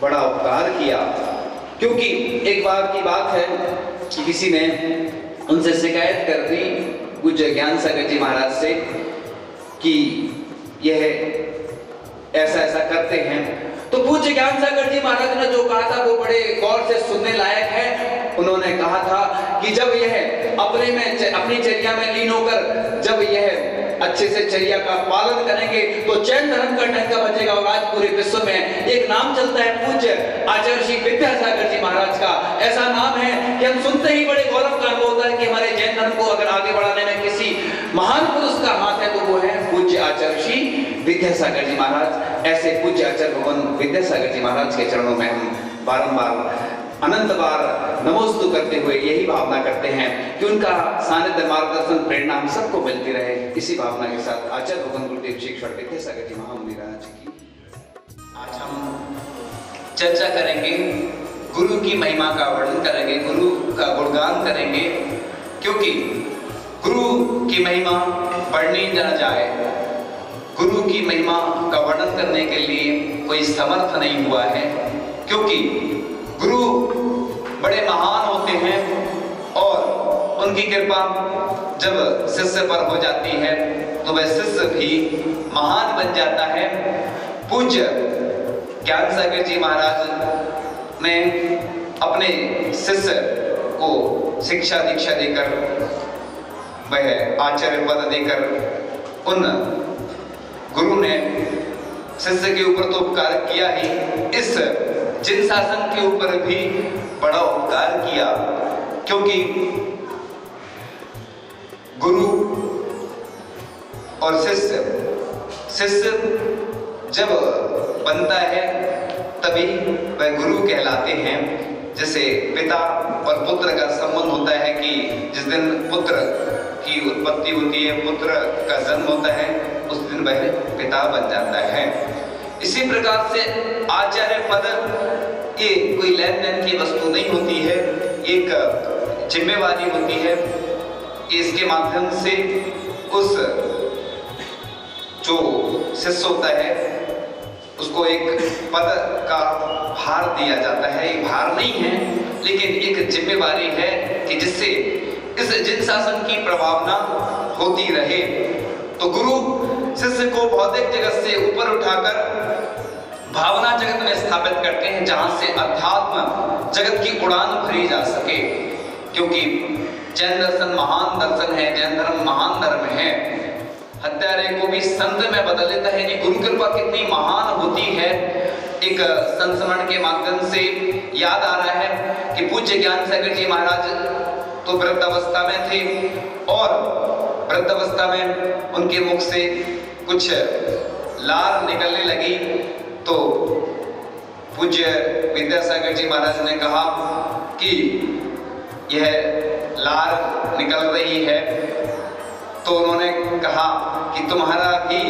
बड़ा उपकार किया। क्योंकि एक बार की बात है कि किसी ने उनसे शिकायत कर दी पूज्य ज्ञान सागर जी महाराज से कि यह ऐसा ऐसा करते हैं। तो पूज्य ज्ञान सागर जी महाराज ने जो कहा था वो बड़े गौर से सुनने लायक है। उन्होंने कहा था कि जब यह अपनी चर्या में लीन होकर जब यह अच्छे से चर्या का पालन करेंगे तो जैन धर्म का डंका बजेगा। और आज पूरे विश्व में एक नाम चलता है पूज्य आचार्य श्री विद्यासागर जी महाराज का। ऐसा नाम है कि हम सुनते ही बड़े गौरव का अनुभव होता है कि हमारे जैन धर्म को अगर आगे बढ़ाने में किसी महान पुरुष का हाथ है तो वो है पूज्य आचार्य श्री विद्यासागर जी महाराज। ऐसे पूज्य आचार्य भगवान विद्यासागर जी महाराज के चरणों में हम बारंबार अनंत बार नमोस्तु करते हुए यही भावना करते हैं कि उनका सानिध्य मार्गदर्शन प्रेरणा हम सबको मिलती रहे। इसी भावना के साथ आचार्य भगवान गुरुदेव श्री विद्यासागर जी महामुनि राणा जी की आज हम चर्चा करेंगे, गुरु की महिमा का वर्णन करेंगे, गुरु का गुणगान करेंगे। क्योंकि गुरु की महिमा बढ़नी न जाए, गुरु की महिमा का वर्णन करने के लिए कोई समर्थ नहीं हुआ है। क्योंकि गुरु बड़े महान होते हैं और उनकी कृपा जब शिष्य पर हो जाती है तो वह शिष्य भी महान बन जाता है। पूज्य ज्ञान सागर जी महाराज ने अपने शिष्य को शिक्षा दीक्षा देकर, वह आचार्य पद देकर, उन गुरु ने शिष्य के ऊपर तो उपकार किया ही, इस जिन शासन के ऊपर भी बड़ा उपकार किया। क्योंकि गुरु और शिष्य, शिष्य जब बनता है तभी वह गुरु कहलाते हैं। जैसे पिता और पुत्र का संबंध होता है कि जिस दिन पुत्र की उत्पत्ति होती है, पुत्र का जन्म होता है, उस दिन वह पिता बन जाता है। इसी प्रकार से आचार्य पद ये कोई लेन देन की वस्तु नहीं होती है, एक जिम्मेवारी होती है। इसके माध्यम से उस जो शिष्य होता है उसको एक पद का भार दिया जाता है। ये भार नहीं है लेकिन एक जिम्मेवारी है कि जिससे इस जिन शासन की प्रभावना होती रहे। तो गुरु शिष्य को भौतिक जगत से ऊपर उठाकर भावना जगत में स्थापित करते हैं, जहां से अध्यात्म जगत की उड़ान भरी जा सके। क्योंकि जैन दर्शन महान दर्शन है, जैन धर्म महान धर्म है। हत्यारे को भी संत में बदल देता है। ये गुरु कृपा कितनी महान होती है। एक संस्मरण के माध्यम से याद आ रहा है कि पूज्य ज्ञान सागर जी महाराज तो वृद्धावस्था में थे और वृद्धावस्था में उनके मुख से कुछ लार निकलने लगी। तो पूज्य विद्यासागर जी महाराज ने कहा कि यह लार निकल रही है। तो उन्होंने कहा कि तुम्हारा भी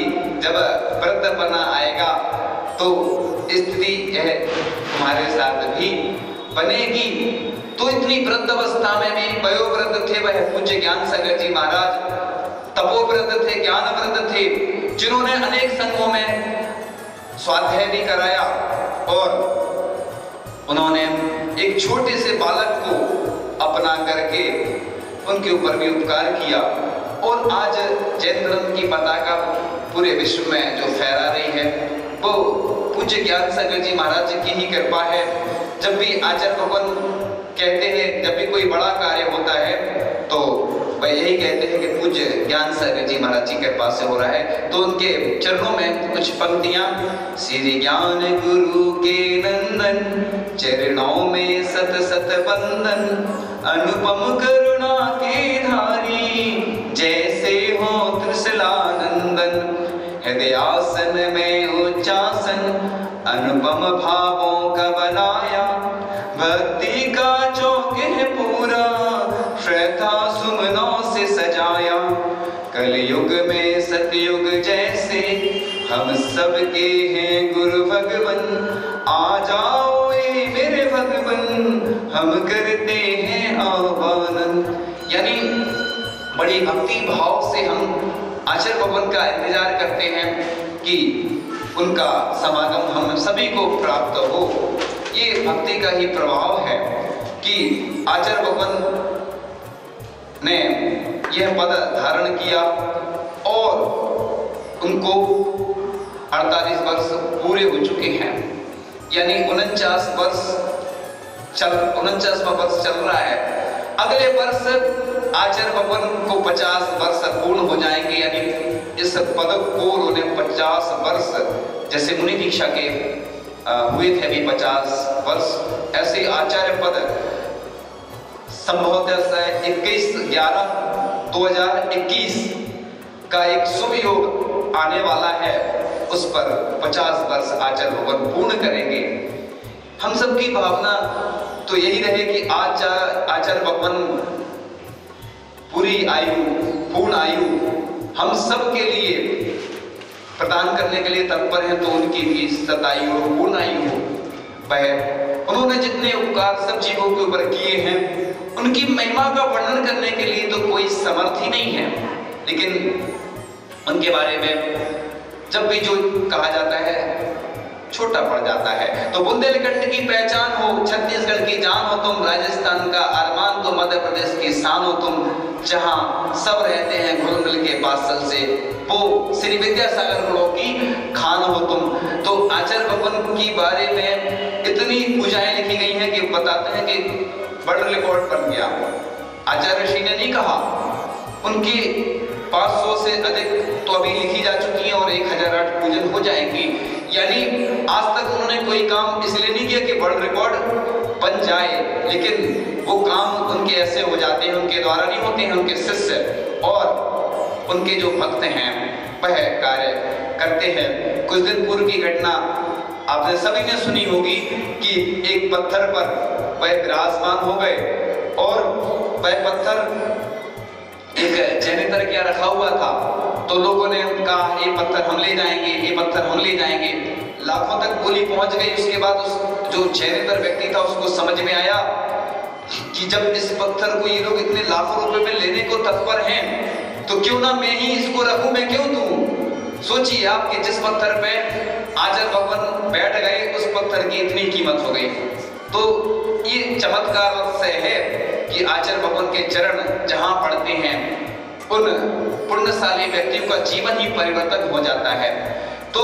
जब वृद्धपना आएगा तो स्थिति यह तुम्हारे साथ भी बनेगी। तो इतनी वृद्धावस्था में भी वयोवृद्ध थे वह पूज्य ज्ञान सागर जी महाराज, तपोवृद्ध थे, ज्ञानवृद्ध थे, जिन्होंने अनेक संघों में स्वाध्याय भी कराया और उन्होंने एक छोटे से बालक को अपना करके उनके ऊपर भी उपकार किया। और आज जैन धर्म की पताका पूरे विश्व में जो फहरा रही है वो पूज्य ज्ञान सागर जी महाराज की ही कृपा है। जब भी आचार्य भगवान कहते हैं, जब भी कोई बड़ा कार्य होता है तो वह यही कहते हैं कि पूज्य ज्ञान सागर जी महाराज जी कृपा से हो रहा है। तो उनके चरणों में कुछ पंक्तियां। श्री ज्ञान गुरु के नंदन, चरणों में सत सत बंदन, अनुपम करुणा के धारी, जैसे हो त्रिशलानंदन, हृदयासन में उच्चासन, अनुपम भावों का बनाया, भक्ति का चौक है पूरा, श्रद्धा सुमनों से सजाया, कलयुग में सतयुग जैसे, हम सबके हैं गुरु भगवन, आ जाओ ये मेरे भगवन, हम करते हैं आह्वान। यानी बड़ी भक्ति भाव से हम आचार्य भगवान का इंतजार करते हैं कि उनका समागम हम सभी को प्राप्त हो। ये भक्ति का ही प्रभाव है कि आचार्य भगवान ने यह पद धारण किया और उनको 48 वर्ष पूरे हो चुके हैं। यानी 49वां वर्ष चल रहा है। अगले वर्ष आचार्य भगवान को 50 वर्ष पूर्ण हो जाएंगे। यानी इस पद को उन्होंने 50 वर्ष, जैसे मुनि दीक्षा के हुए थे अभी 50 वर्ष, ऐसे आचार्य पद संभवतः 21/11/2021 का एक शुभ योग आने वाला है। उस पर 50 वर्ष आचार्य भगवान पूर्ण करेंगे। हम सबकी भावना तो यही रहे कि आचार्य भगवान पूरी आयु, पूर्ण आयु हम सब के लिए प्रदान करने के लिए तत्पर हैं। तो उनकी भी सतायु और पूर्ण आयु हो। वह उन्होंने जितने उपकार सब जीवों के ऊपर किए हैं, उनकी महिमा का वर्णन करने के लिए तो कोई समर्थ ही नहीं है। लेकिन उनके बारे में जब भी जो कहा जाता है छोटा पड़ जाता है। तो बुंदेलखंड की पहचान हो, छत्तीसगढ़ की जान हो तुम, राजस्थान का अरमान तो मध्य प्रदेश की शान हो तुम, जहां सब रहते हैं घुल मिल के बादल से, वो श्री विद्यासागर गुणों की खान हो तुम। तो आचार्य भगवान की बारे में इतनी पूजाएं लिखी गई हैं कि बताते हैं कि वर्ल्ड रिकॉर्ड बन गया। आचार्य ऋषि ने नहीं कहा, उनकी 500 से अधिक तो अभी लिखी जा चुकी हैं और 1008 पूजन हो जाएंगी। यानी आज तक उन्होंने कोई काम इसलिए नहीं किया कि वर्ल्ड रिकॉर्ड बन जाए, लेकिन वो काम उनके ऐसे हो जाते हैं, उनके द्वारा नहीं होते हैं, उनके शिष्य और उनके जो भक्त हैं वह कार्य करते हैं। कुछ दिन पूर्व की घटना आपने सभी ने सुनी होगी कि एक पत्थर पर वह विराजमान हो गए और वह पत्थर एक जैनेतर क्या रखा हुआ था, तो लोगों ने कहा ये पत्थर हम ले जाएंगे, ये पत्थर हम ले जाएंगे। लाखों तक बोली पहुंच गई। उसके बाद उस जो जैनेतर व्यक्ति था उसको समझ में आया कि जब इस पत्थर को ये लोग इतने लाखों रुपए में लेने को तत्पर हैं, तो क्यों ना मैं ही इसको रखूं, मैं क्यों दूं। सोचिए आप कि जिस पत्थर पे आचार्य भगवान बैठ गए उस पत्थर की इतनी कीमत हो गई। तो ये चमत्कार से है कि आचार्य भगवान के चरण जहां पड़ते हैं उन पुण्यशाली व्यक्तियों का जीवन ही परिवर्तन हो जाता है। तो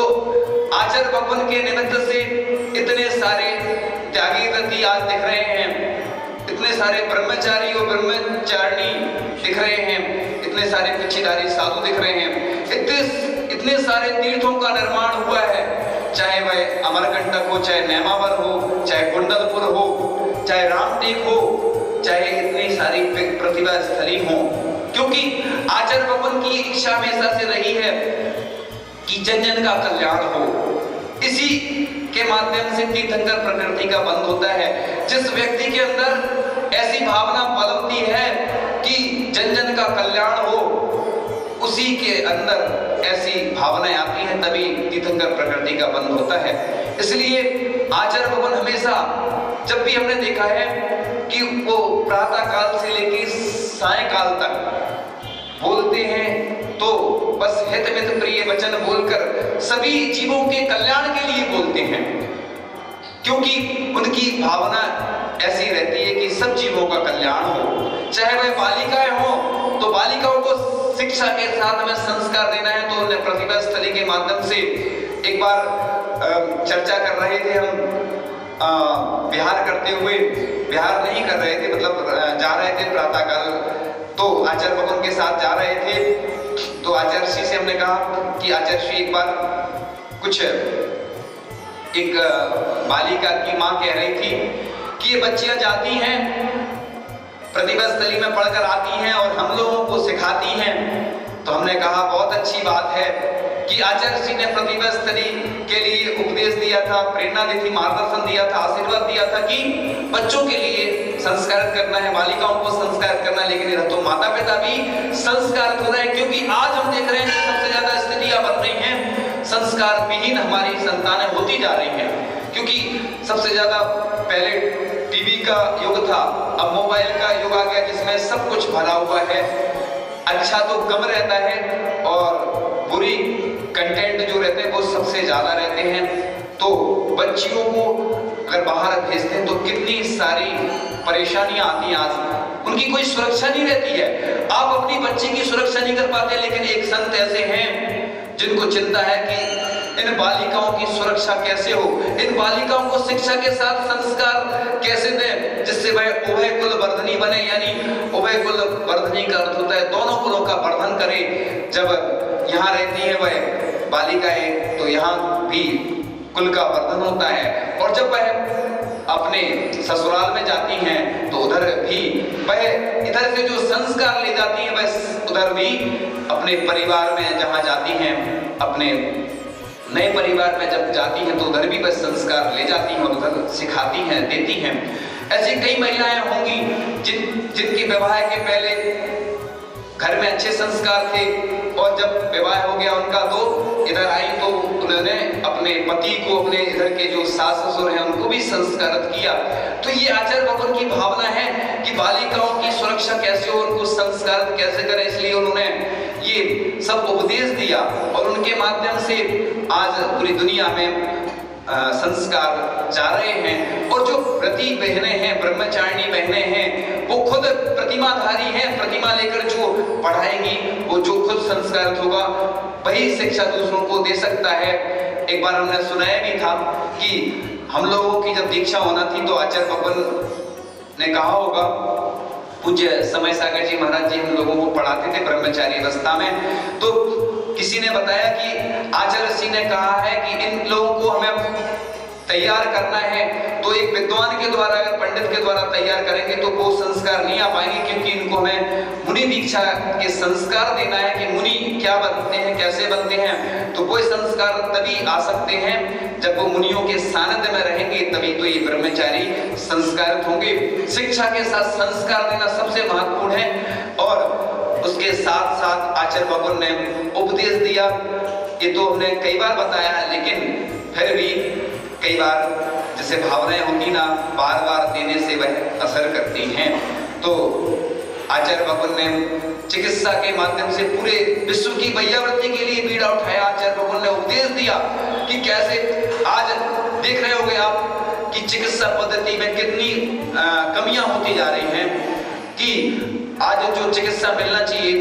आचार्य भगवान के निमित्त से इतने सारे त्यागी व्रती आज दिख रहे हैं, इतने सारे ब्रह्मचारी और ब्रह्मचारिणी दिख रहे हैं, इतने सारे पिछीधारी साधु दिख रहे हैं, इतने सारे तीर्थों का निर्माण हुआ है, चाहे वह अमरकंटक हो, चाहे नेमावर हो, चाहे कुंडलपुर हो, चाहे रामटेक हो, चाहे इतनी सारी प्रतिभा स्थली हो, क्योंकि आचार्य भगवान की इच्छा हमेशा से रही है कि जन जन का कल्याण हो। इसी के माध्यम से तीर्थंकर प्रकृति का बंध होता है। जिस व्यक्ति के अंदर ऐसी भावना पनपती है कि जन जन का कल्याण हो, उसी के अंदर ऐसी भावनाएं आती हैं, तभी तीर्थंकर प्रकृति का बंध होता है। इसलिए आचार्य भगवान हमेशा जब भी हमने देखा है कि वो प्रातः काल से लेकर सायंकाल तक बोलते हैं, तो बस हित मित प्रिय वचन बोलकर सभी जीवों के कल्याण के लिए बोलते हैं, क्योंकि उनकी भावना ऐसी रहती है कि सब जीवों का कल्याण हो। चाहे वह बालिकाएं हो तो बालिकाओं को शिक्षा के साथ में संस्कार देना है, तो उन्हें प्रतिभा स्थली के माध्यम से एक बार चर्चा कर रहे थे हम, विहार करते हुए, विहार नहीं कर रहे थे, मतलब जा रहे थे प्रातःकाल, तो आचार्य भगवान के साथ जा रहे थे। तो आचार्य श्री से हमने कहा कि आचार्य श्री एक बार कुछ एक बालिका की माँ कह रही थी कि ये बच्चियां जाती हैं प्रतिभा स्थली में पढ़कर आती हैं और हम लोगों को सिखाती हैं। तो हमने कहा बहुत अच्छी बात है कि आचार्य श्री ने प्रतिभा स्थली के लिए उपदेश दिया था, प्रेरणा दी थी, मार्गदर्शन दिया था, आशीर्वाद दिया था कि बच्चों के लिए संस्कार करना है, बालिकाओं को संस्कार करना है, लेकिन इधर तो माता पिता भी संस्कार हो रहे हैं, क्योंकि आज हम देख रहे हैं कि सबसे ज्यादा स्थितियां बन रही हैं, संस्कार विहीन हमारी संतानें होती जा रही हैं, क्योंकि सबसे ज्यादा पहले टीवी का युग था, अब मोबाइल का युग आ गया जिसमें सब कुछ भरा हुआ है। अच्छा तो कम रहता है और बुरी कंटेंट जो रहते हैं वो सबसे ज्यादा रहते हैं। तो बच्चियों को अगर बाहर भेजते हैं तो कितनी सारी परेशानियां आती हैं, आज उनकी कोई सुरक्षा नहीं रहती है। आप अपनी बच्ची की सुरक्षा नहीं कर पाते, लेकिन एक संत ऐसे हैं जिनको चिंता है कि इन बालिकाओं की सुरक्षा कैसे हो, इन बालिकाओं को शिक्षा के साथ संस्कार कैसे दें जिससे वह उभय कुल वर्धनी बने, यानी उभय कुल वर्धनी का अर्थ होता है दोनों कुलों का वर्धन करे। जब यहाँ रहती है वह बालिकाएं तो यहाँ भी कुल का वर्धन होता है, और जब वह अपने ससुराल में जाती हैं तो उधर भी वह इधर से जो संस्कार ले जाती हैं वह उधर भी अपने परिवार में जहाँ जाती हैं, अपने नए परिवार में जब जाती हैं तो उधर भी वह संस्कार ले जाती हैं और उधर सिखाती हैं, देती हैं। ऐसी कई महिलाएं होंगी जिनकी विवाह के पहले घर में अच्छे संस्कार थे और जब विवाह हो गया उनका तो इधर आई तो उन्होंने अपने पति को, अपने इधर के जो सास ससुर हैं उनको भी संस्कारित किया। तो ये आचार्य भगवान की भावना है कि बालिकाओं की सुरक्षा कैसे हो, उनको संस्कारित कैसे करें, इसलिए उन्होंने ये सब उपदेश दिया और उनके माध्यम से आज पूरी दुनिया में संस्कार जा रहे हैं। और जो व्रती बहनें हैं, ब्रह्मचारिणी बहनें हैं, वो खुद प्रतिमाधारी हैं, प्रतिमा लेकर जो पढ़ाएंगी, वो जो खुद संस्कारित होगा वही शिक्षा दूसरों को दे सकता है। एक बार हमने सुनाया भी था कि हम लोगों की जब दीक्षा होना थी तो आचार्य भगवान ने कहा होगा, पूज्य समय सागर जी महाराज जी हम लोगों को पढ़ाते थे ब्रह्मचारी अवस्था में, तो किसी ने बताया कि आचार्य श्री ने कहा है कि इन लोगों को हमें तैयार करना है तो एक विद्वान के द्वारा, अगर पंडित के द्वारा तैयार करेंगे तो वो संस्कार नहीं आ पाएंगे, क्योंकि इनको हमें मुनि दीक्षा के संस्कार देना है कि मुनि क्या बनते हैं, कैसे बनते हैं। तो वो संस्कार तभी आ सकते हैं जब वो मुनियों के सानिध्य में रहेंगे, तभी तो ये ब्रह्मचारी संस्कारित होंगे। शिक्षा के साथ संस्कार देना सबसे महत्वपूर्ण है। और उसके साथ साथ आचार्य भगवान ने उपदेश दिया, ये तो हमने कई बार बताया है, लेकिन फिर भी कई बार जैसे भावनाएं होती ना, बार बार देने से वह असर करती हैं। तो आचार्य भगवान ने चिकित्सा के माध्यम से पूरे विश्व की वैयावृत्ति के लिए बीड़ा उठाया। आचार्य भगवान ने उपदेश दिया कि कैसे, आज देख रहे होंगे आप कि चिकित्सा पद्धति में कितनी कमियां होती जा रही हैं, कि आज जो चिकित्सा मिलना चाहिए,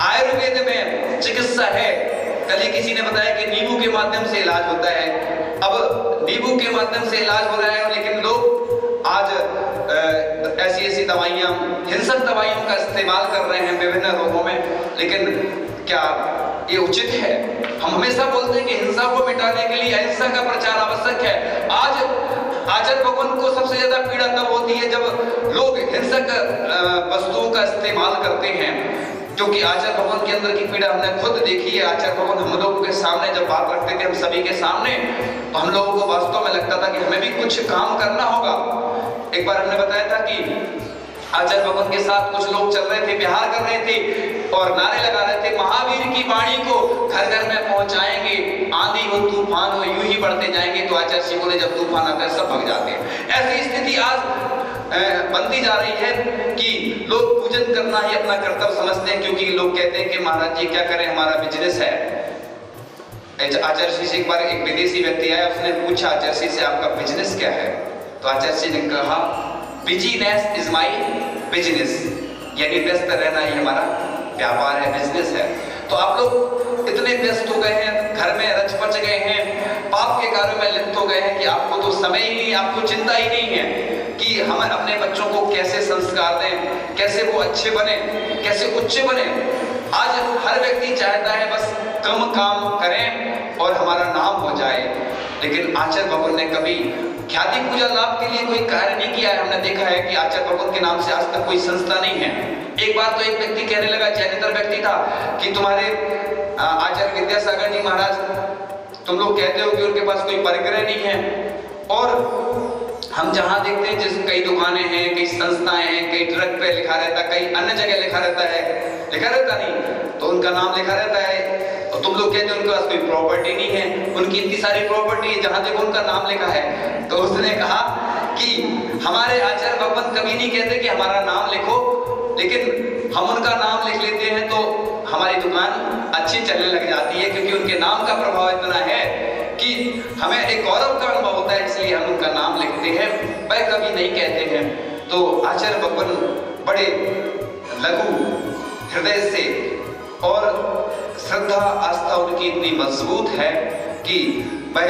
आयुर्वेद में चिकित्सा है। कल ही किसी ने बताया कि नींबू के माध्यम से इलाज होता है। अब नींबू के माध्यम से इलाज हो रहा है, लेकिन लोग आज ऐसी ऐसी दवाइयां, हिंसक दवाइयों का इस्तेमाल कर रहे हैं विभिन्न रोगों में। लेकिन क्या ये उचित है? हम हमेशा बोलते हैं कि हिंसा को मिटाने के लिए अहिंसा का प्रचार आवश्यक है। आज आचार्य भगवान को सबसे ज्यादा पीड़ा तब होती है जब लोग हिंसक वस्तुओं का इस्तेमाल करते हैं, क्योंकि आचार्य भगवान के अंदर की पीड़ा हमने खुद देखी है। आचार्य भगवान हम लोगों के सामने जब बात रखते थे, हम सभी के सामने, तो हम लोगों को वास्तव में लगता था कि हमें भी कुछ काम करना होगा। एक बार हमने बताया था कि आचार्य भगवान के साथ कुछ लोग चल रहे थे, विहार कर रहे थे और नारे लगा रहे थे, महावीर की वाणी को घर घर में पहुंचाएंगे, आंधी हो तूफान हो यूं ही बढ़ते जाएंगे। तो आचार्य जी बोले, जब तूफान आता है सब भग जाते हैं। ऐसी स्थिति आज बनती जा रही है कि लोग पूजन करना ही अपना कर्तव्य समझते हैं, क्योंकि लोग कहते हैं कि महाराज जी क्या करें, हमारा बिजनेस है। आचार्य जी से एक बार एक विदेशी व्यक्ति आया, उसने पूछा आचार्य जी से, आपका बिजनेस क्या है? तो आचार्य जी ने कहा, बिजीनेस इज माई बिजनेस, यानी व्यस्त रहना ही हमारा व्यापार है, बिजनेस है। तो आप लोग इतने व्यस्त हो गए हैं, घर में रच पच गए हैं, पाप के कार्यों में लिप्त हो गए हैं कि आपको तो समय ही नहीं, आपको चिंता ही नहीं है कि हम अपने बच्चों को कैसे संस्कार दें, कैसे वो अच्छे बने, कैसे उच्च बने। आज हर व्यक्ति चाहता है बस कम काम करें और हमारा नाम हो जाए, लेकिन आचार्य भगवान ने कभी ख्याति पूजा लाभ के लिए कोई कार्य नहीं किया है। हमने देखा है कि आचार्य भगवान के नाम से आज तक कोई संस्था नहीं है। एक बार तो एक व्यक्ति कहने लगा, जैनेतर व्यक्ति था, कि तुम्हारे आचार्य विद्यासागर जी महाराज, तुम लोग कहते हो कि उनके पास कोई परिग्रह नहीं है, और हम जहां देखते हैं, जिस कई दुकानें हैं, कई संस्थाएं हैं, कई ट्रक पे लिखा रहता है, कई अन्य जगह लिखा रहता है, लिखा रहता नहीं तो उनका नाम लिखा रहता है। और तुम लोग कहते हो उनके पास कोई प्रॉपर्टी नहीं है, उनकी इतनी सारी प्रॉपर्टी है, जहां देखो उनका नाम लिखा है। तो उसने कहा कि हमारे आचार्य भगवान कभी नहीं कहते कि हमारा नाम लिखो, लेकिन हम उनका नाम लिख लेते हैं तो हमारी दुकान अच्छी चलने लग जाती है, क्योंकि उनके नाम का प्रभाव इतना है कि हमें एक गौरव का अनुभव होता है, इसलिए हम उनका नाम लिखते हैं, वह कभी नहीं कहते हैं। तो आचार्य भगवान बड़े लघु हृदय से, और श्रद्धा आस्था उनकी इतनी मजबूत है कि वह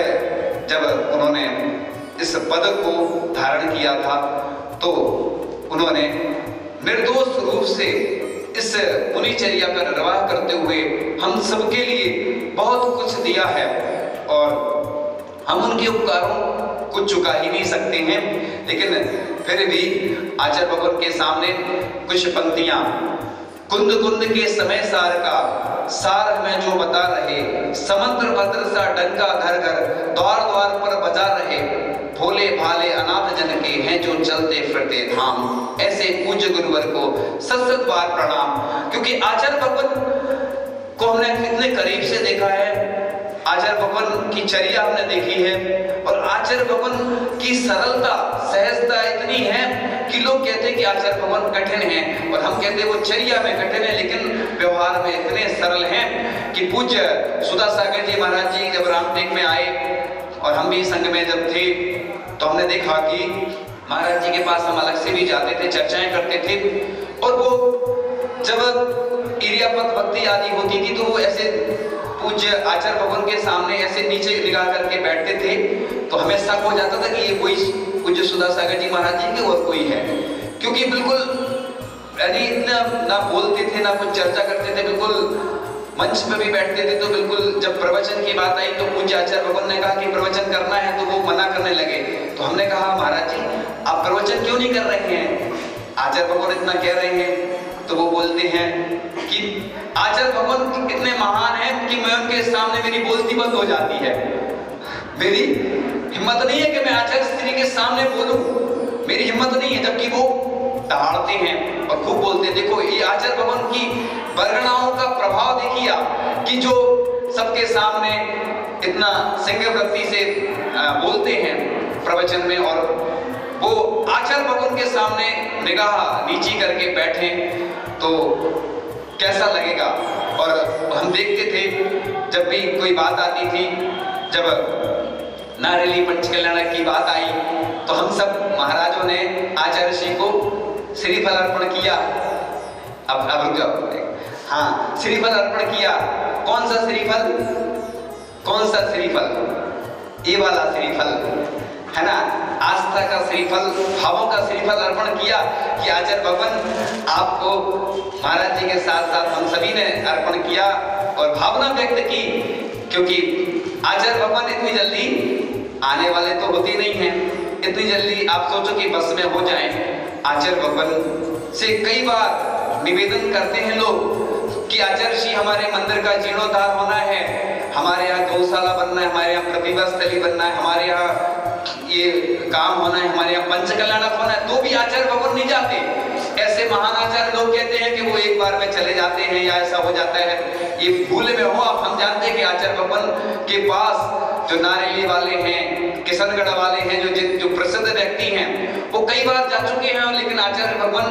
जब उन्होंने इस पद को धारण किया था तो उन्होंने निर्दोष रूप से इस मुनिचर्या का निर्वाह करते हुए हम सबके लिए बहुत कुछ दिया है, और हम उनके उपकारों को चुका ही नहीं सकते हैं। लेकिन फिर भी आचार्य भगवान के सामने कुछ पंक्तियां, कुंद कुंद के समय सार का सार हमें जो बता रहे, समुद्र भद्र सा डंका घर घर द्वार द्वार पर बजा रहे, भोले भाले अनाथ जन के हैं जो चलते फिरते धाम, ऐसे पूज्य गुरुवर को सत सत बार प्रणाम। क्योंकि आचार्य भगवान को हमने कितने करीब से देखा है, आचार्य भगवान की चर्या हमने देखी है, और आचार्य भगवान की सरलता सहजता इतनी है कि लोग कहते हैं कि आचार्य भगवान कठिन हैं, और हम कहते हैं वो चर्या में कठिन है, लेकिन व्यवहार में इतने सरल हैं कि पूज्य सुधा सागर जी महाराज जी जब रामटेक में आए और हम भी संघ में जब थे, तो हमने देखा कि महाराज जी के पास हम अलग से भी जाते थे, चर्चाएं करते थे, और वो जब इरियापत भक्ति आदि होती थी तो वो ऐसे पूज्य आचार्य भगवान के सामने ऐसे नीचे निगाह करके बैठते थे, तो हमें शक हो जाता था कि ये कोई पूज्य सुधा सागर जी महाराज जी के और कोई है, क्योंकि बिल्कुल यानी इतना ना बोलते थे ना कुछ चर्चा करते थे, बिल्कुल मंच पे भी बैठते थे तो बिल्कुल जब प्रवचन की बात आई तो पूज्य आचार्य भगवान ने कहा कि प्रवचन करना है, तो वो मना करने लगे। तो हमने कहा महाराज जी आप प्रवचन क्यों नहीं कर रहे हैं, आचार्य भगवान इतना कह रहे हैं। तो वो बोलते हैं कि आचार्य भगवान इतने महान हैं कि मैं उनके सामने मेरी बोलती बंद हो जाती है, मेरी हिम्मत नहीं है कि मैं आचार्य स्त्री के सामने बोलूं, मेरी हिम्मत नहीं है। जबकि वो दहाड़ते हैं और खूब बोलते हैं। देखो ये आचार्य भगवान की वर्णनाओं का प्रभाव देखिए आप, कि जो सबके सामने इतना सिंह वृत्ति से बोलते हैं प्रवचन में, और वो आचार्य भगवान के सामने निगाह नीची करके बैठे तो कैसा लगेगा। और हम देखते थे जब भी कोई बात आती थी, जब नारेली पंचकल्याण की बात आई तो हम सब महाराजों ने आचार्य श्री को श्रीफल अर्पण किया। अब रुक जाओ, हाँ श्रीफल अर्पण किया। कौन सा श्रीफल, कौन सा श्रीफल, ये वाला श्रीफल है ना, आस्था का श्रीफल, भावों का श्रीफल अर्पण किया कि आचार्य भगवान आपको महाराज जी के साथ साथ हम सभी ने अर्पण किया और भावना व्यक्त की। क्योंकि आचार्य भगवान इतनी जल्दी आने वाले तो होते नहीं हैं, इतनी जल्दी आप सोचो कि बस में हो जाएं। आचार्य भगवान से कई बार निवेदन करते हैं लोग कि आचार्य श्री हमारे मंदिर का जीर्णोद्धार होना है, हमारे यहाँ गौशाला बनना है, हमारे यहाँ प्रतिभा स्थली बनना है, हमारे यहाँ ये काम होना है, हमारे यहाँ पंचकल्याणक होना है, तो भी आचार्य भगवान नहीं जाते। ऐसे महान आचार्य लोग कहते हैं कि वो एक बार में चले जाते हैं या ऐसा हो जाता है, ये भूल में हो। अब हम जानते हैं कि आचार्य भगवान के पास जो नारेली वाले हैं, किशनगढ़ वाले हैं, जो प्रसिद्ध व्यक्ति हैं, वो कई बार जा चुके हैं, लेकिन आचार्य भगवान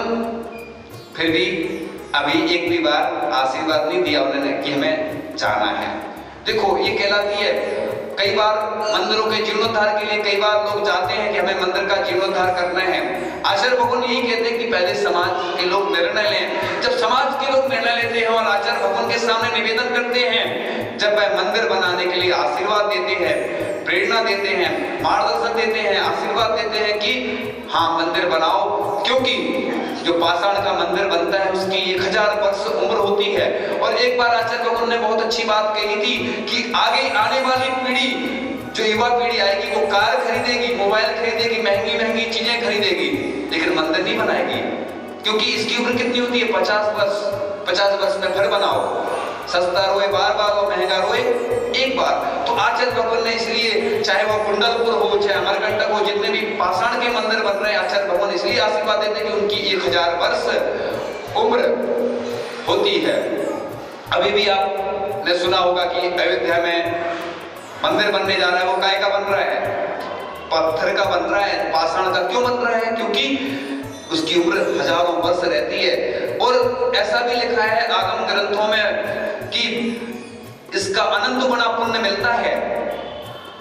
फिर भी अभी एक भी बार आशीर्वाद नहीं दिया उन्होंने कि हमें जाना है। देखो ये कहलाती है, कई बार मंदिरों के जीर्णोद्धार के लिए कई बार लोग जाते हैं कि हमें मंदिर का जीर्णोद्धार करना है। आचार्य भगवान यही कहते हैं कि पहले समाज के लोग निर्णय लें। जब समाज के लोग निर्णय लेते हैं और आचार्य भगवान के सामने निवेदन करते हैं, जब वह मंदिर बनाने के लिए आशीर्वाद देते हैं, प्रेरणा देते हैं, मार्गदर्शन देते हैं, आशीर्वाद देते हैं कि हाँ मंदिर बनाओ, क्योंकि जो पाषाण का मंदिर बनता है उसकी 1000 वर्ष उम्र होती है। और एक बार आचार्य भगवान ने बहुत अच्छी बात कही थी कि आगे आने वाली पीढ़ी, जो युवा पीढ़ी आएगी, वो कार खरीदेगी, मोबाइल खरीदेगी, महंगी महंगी चीजें खरीदेगी, लेकिन मंदिर नहीं बनाएगी, क्योंकि इसकी उम्र कितनी होती है, 50 वर्ष। 50 वर्ष में फिर बनाओ, सस्ता रोए बार बार और महंगा रोए एक बार। तो आचार्य भगवान ने इसलिए, चाहे वो कुंडलपुर हो, चाहे अमरकंटक हो, जितने भी पाषाण के मंदिर बन रहे हैं, आचार्य भगवान इसलिए आशीर्वाद देते हैं कि उनकी 1000 वर्ष उम्र होती है। अभी भी आपने सुना होगा कि अयोध्या में मंदिर बनने जा रहा है, वो काय का बन रहा है, पत्थर का बन रहा है, पाषाण का क्यों बन रहा है, क्योंकि उसकी उम्र हजारों वर्ष रहती है। और ऐसा भी लिखा है आगम ग्रंथों में कि इसका अनंत गुना पुण्य मिलता है,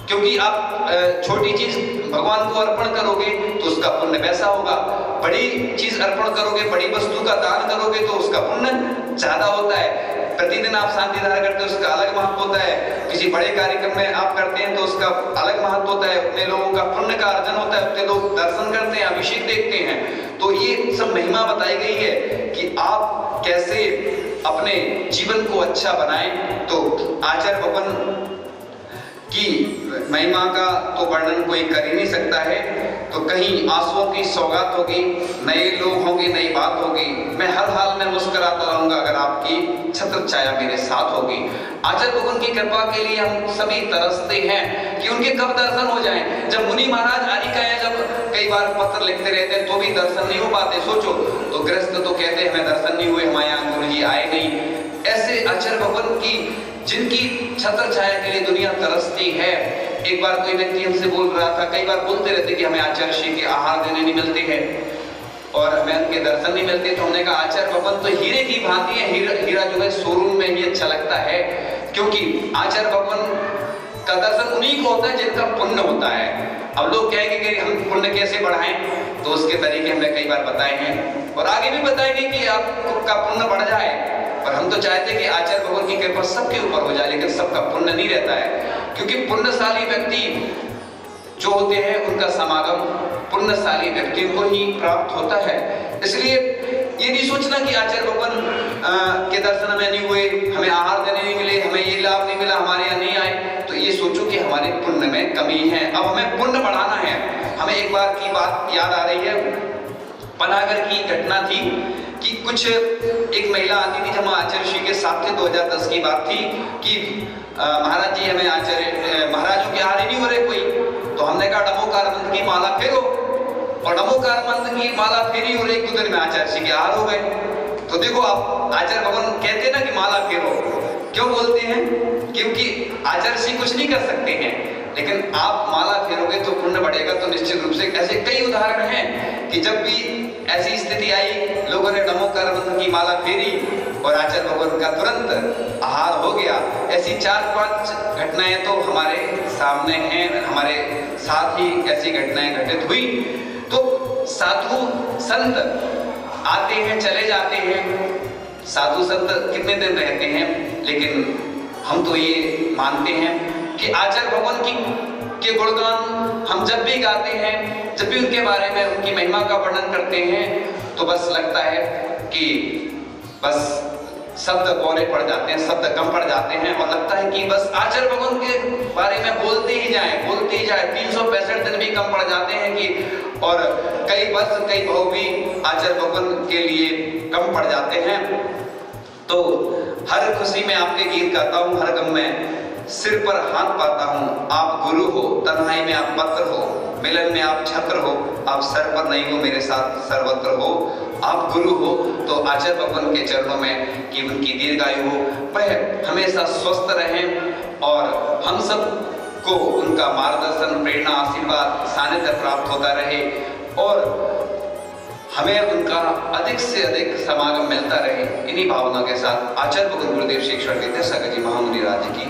क्योंकि आप छोटी चीज भगवान को अर्पण करोगे तो उसका पुण्य वैसा होगा, बड़ी चीज अर्पण करोगे, बड़ी वस्तु का दान करोगे तो उसका पुण्य ज्यादा होता है। प्रतिदिन आप शांति धारण करते हो उसका अलग महत्व होता है, किसी बड़े कार्यक्रम में आप करते हैं तो उसका अलग महत्व होता है, उतने लोगों का पुण्य का अर्जन होता है, उतने लोग दर्शन करते हैं, अभिषेक देखते हैं। तो ये सब महिमा बताई गई है कि आप कैसे अपने जीवन को अच्छा बनाएं। तो आचार्य भगवान की महिमा का तो वर्णन कोई कर ही नहीं सकता है। तो कहीं आंसुओं की सौगात होगी, नए लोग होंगे, नई बात होगी। मैं हर हाल में मुस्कुराता रहूंगा अगर आपकी छत्र छाया मेरे साथ होगी। आचार्य भगवान की कृपा के लिए हम सभी तरसते हैं कि उनके कब दर्शन हो जाएं। जब मुनि महाराज आरिकाएं जब कई बार पत्र लिखते रहते हैं तो भी दर्शन नहीं हो पाते। सोचो, तो गृहस्थ तो कहते हैं हमें दर्शन नहीं हुए, हमारे यहाँ गुरु जी आए नहीं। ऐसे आचार्य भगवान की जिनकी छत्र छाया के लिए दुनिया तरसती है। एक बार कोई व्यक्ति हमसे बोल रहा था, कई बार बोलते रहते कि हमें आचार्य श्री के आहार देने नहीं मिलते हैं और हमें उनके दर्शन नहीं मिलते। तो हमने कहा आचार्य भगवान तो हीरे की भांति है, हीरा जो है शोरूम में ही अच्छा लगता है, क्योंकि आचार्य भगवान का दर्शन उन्हीं को होता है जिनका पुण्य होता है। अब लोग कहेंगे कि हम पुण्य कैसे बढ़ाएं, तो उसके तरीके हमने कई बार बताए हैं और आगे भी बताएंगे कि आपका पुण्य बढ़ जाए। पर हम तो चाहते हैं कि आचार्य भगवान की कृपा सबके ऊपर हो जाए, लेकिन सबका पुण्य नहीं रहता है, क्योंकि पुण्यशाली व्यक्ति जो होते हैं उनका समागम पुण्यशाली व्यक्तियों को ही प्राप्त होता है। इसलिए ये नहीं सोचना कि आचार्य भगवान के दर्शन हमें नहीं हुए, हमें आहार देने नहीं मिले, हमें ये लाभ नहीं मिला, हमारे यहाँ नहीं आए, तो ये सोचो कि हमारे पुण्य में कमी है। अब हमें पुण्य बढ़ाना है। हमें एक बार की बात याद आ रही है, पनागर की घटना थी कि कुछ एक महिला आती थी जब हम आचार्य श्री के साथ थे, 2010 की बात थी कि महाराज जी हमें आचार्य महाराजों के आहार ही नहीं हो रहे कोई, तो हमने कहा डमोकार मंत्र की माला फेरो, और डमोकार मंत्र की माला फेरी और एक 2 दिन में आचार्य श्री के आहार हो गए। तो देखो आप आचार्य भगवान कहते हैं ना कि माला फेरो, क्यों बोलते हैं? क्योंकि आचार्य श्री कुछ नहीं कर सकते हैं, लेकिन आप माला फेरोगे तो पुण्य बढ़ेगा। तो निश्चित रूप से ऐसे कई उदाहरण हैं कि जब भी ऐसी स्थिति आई, लोगों ने नमोकार मंत्र की माला फेरी और आचार्य भगवान का तुरंत आहार हो गया। ऐसी 4-5 घटनाएं तो हमारे सामने हैं, हमारे साथ ही ऐसी घटनाएं घटित हुई। तो साधु संत आते हैं चले जाते हैं, साधु संत कितने दिन रहते हैं, लेकिन हम तो ये मानते हैं कि आचार्य भगवान के गुणगान हम जब भी गाते हैं, जब भी उनके बारे में उनकी महिमा का वर्णन करते हैं, तो बस लगता है कि बस शब्द बोले पड़ जाते हैं, शब्द कम पड़ जाते हैं, और लगता है कि बस आचार्य भगवान के बारे में बोलते ही जाए 365 दिन भी कम पड़ जाते हैं कि, और कई वर्ष कई भाव भी आचार्य भगवान के लिए कम पड़ जाते हैं। तो हर खुशी में आपके गीत गाता हूँ, हर गम में सिर पर हाथ पाता हूँ। आप गुरु हो, तन्हाई में आप पत्र हो, मिलन में आप छत्र हो, आप सर पर नहीं हो मेरे साथ सर्वत्र हो। आप गुरु हो तो आचार्य भगवान के चरणों में कि उनकी दीर्घायु हो, वह हमेशा स्वस्थ रहें और हम सब को उनका मार्गदर्शन, प्रेरणा, आशीर्वाद, सानिध्य प्राप्त होता रहे, और हमें उनका अधिक से अधिक समागम मिलता रहे। इन्हीं भावना के साथ आचार्य भगवान गुरुदेव श्री ईश्वर विद्यासागर जी महामुनि राज की।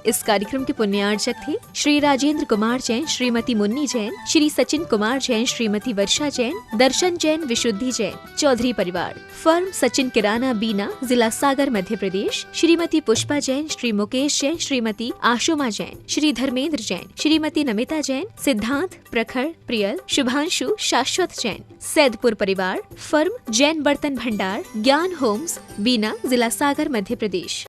इस कार्यक्रम के पुण्यार्चक थे श्री राजेंद्र कुमार जैन, श्रीमती मुन्नी जैन, श्री सचिन कुमार जैन, श्रीमती वर्षा जैन, दर्शन जैन, विशुद्धि जैन, चौधरी परिवार। फर्म सचिन किराना, बीना, जिला सागर, मध्य प्रदेश। श्रीमती पुष्पा जैन, श्री मुकेश जैन, श्रीमती आशुमा जैन, श्री धर्मेंद्र जैन, श्रीमती नमिता जैन, सिद्धांत, प्रखर, प्रियल, शुभांशु, शाश्वत जैन। सैदपुर परिवार। फर्म जैन बर्तन भंडार, ज्ञान होम्स, बीना, जिला सागर, मध्य प्रदेश।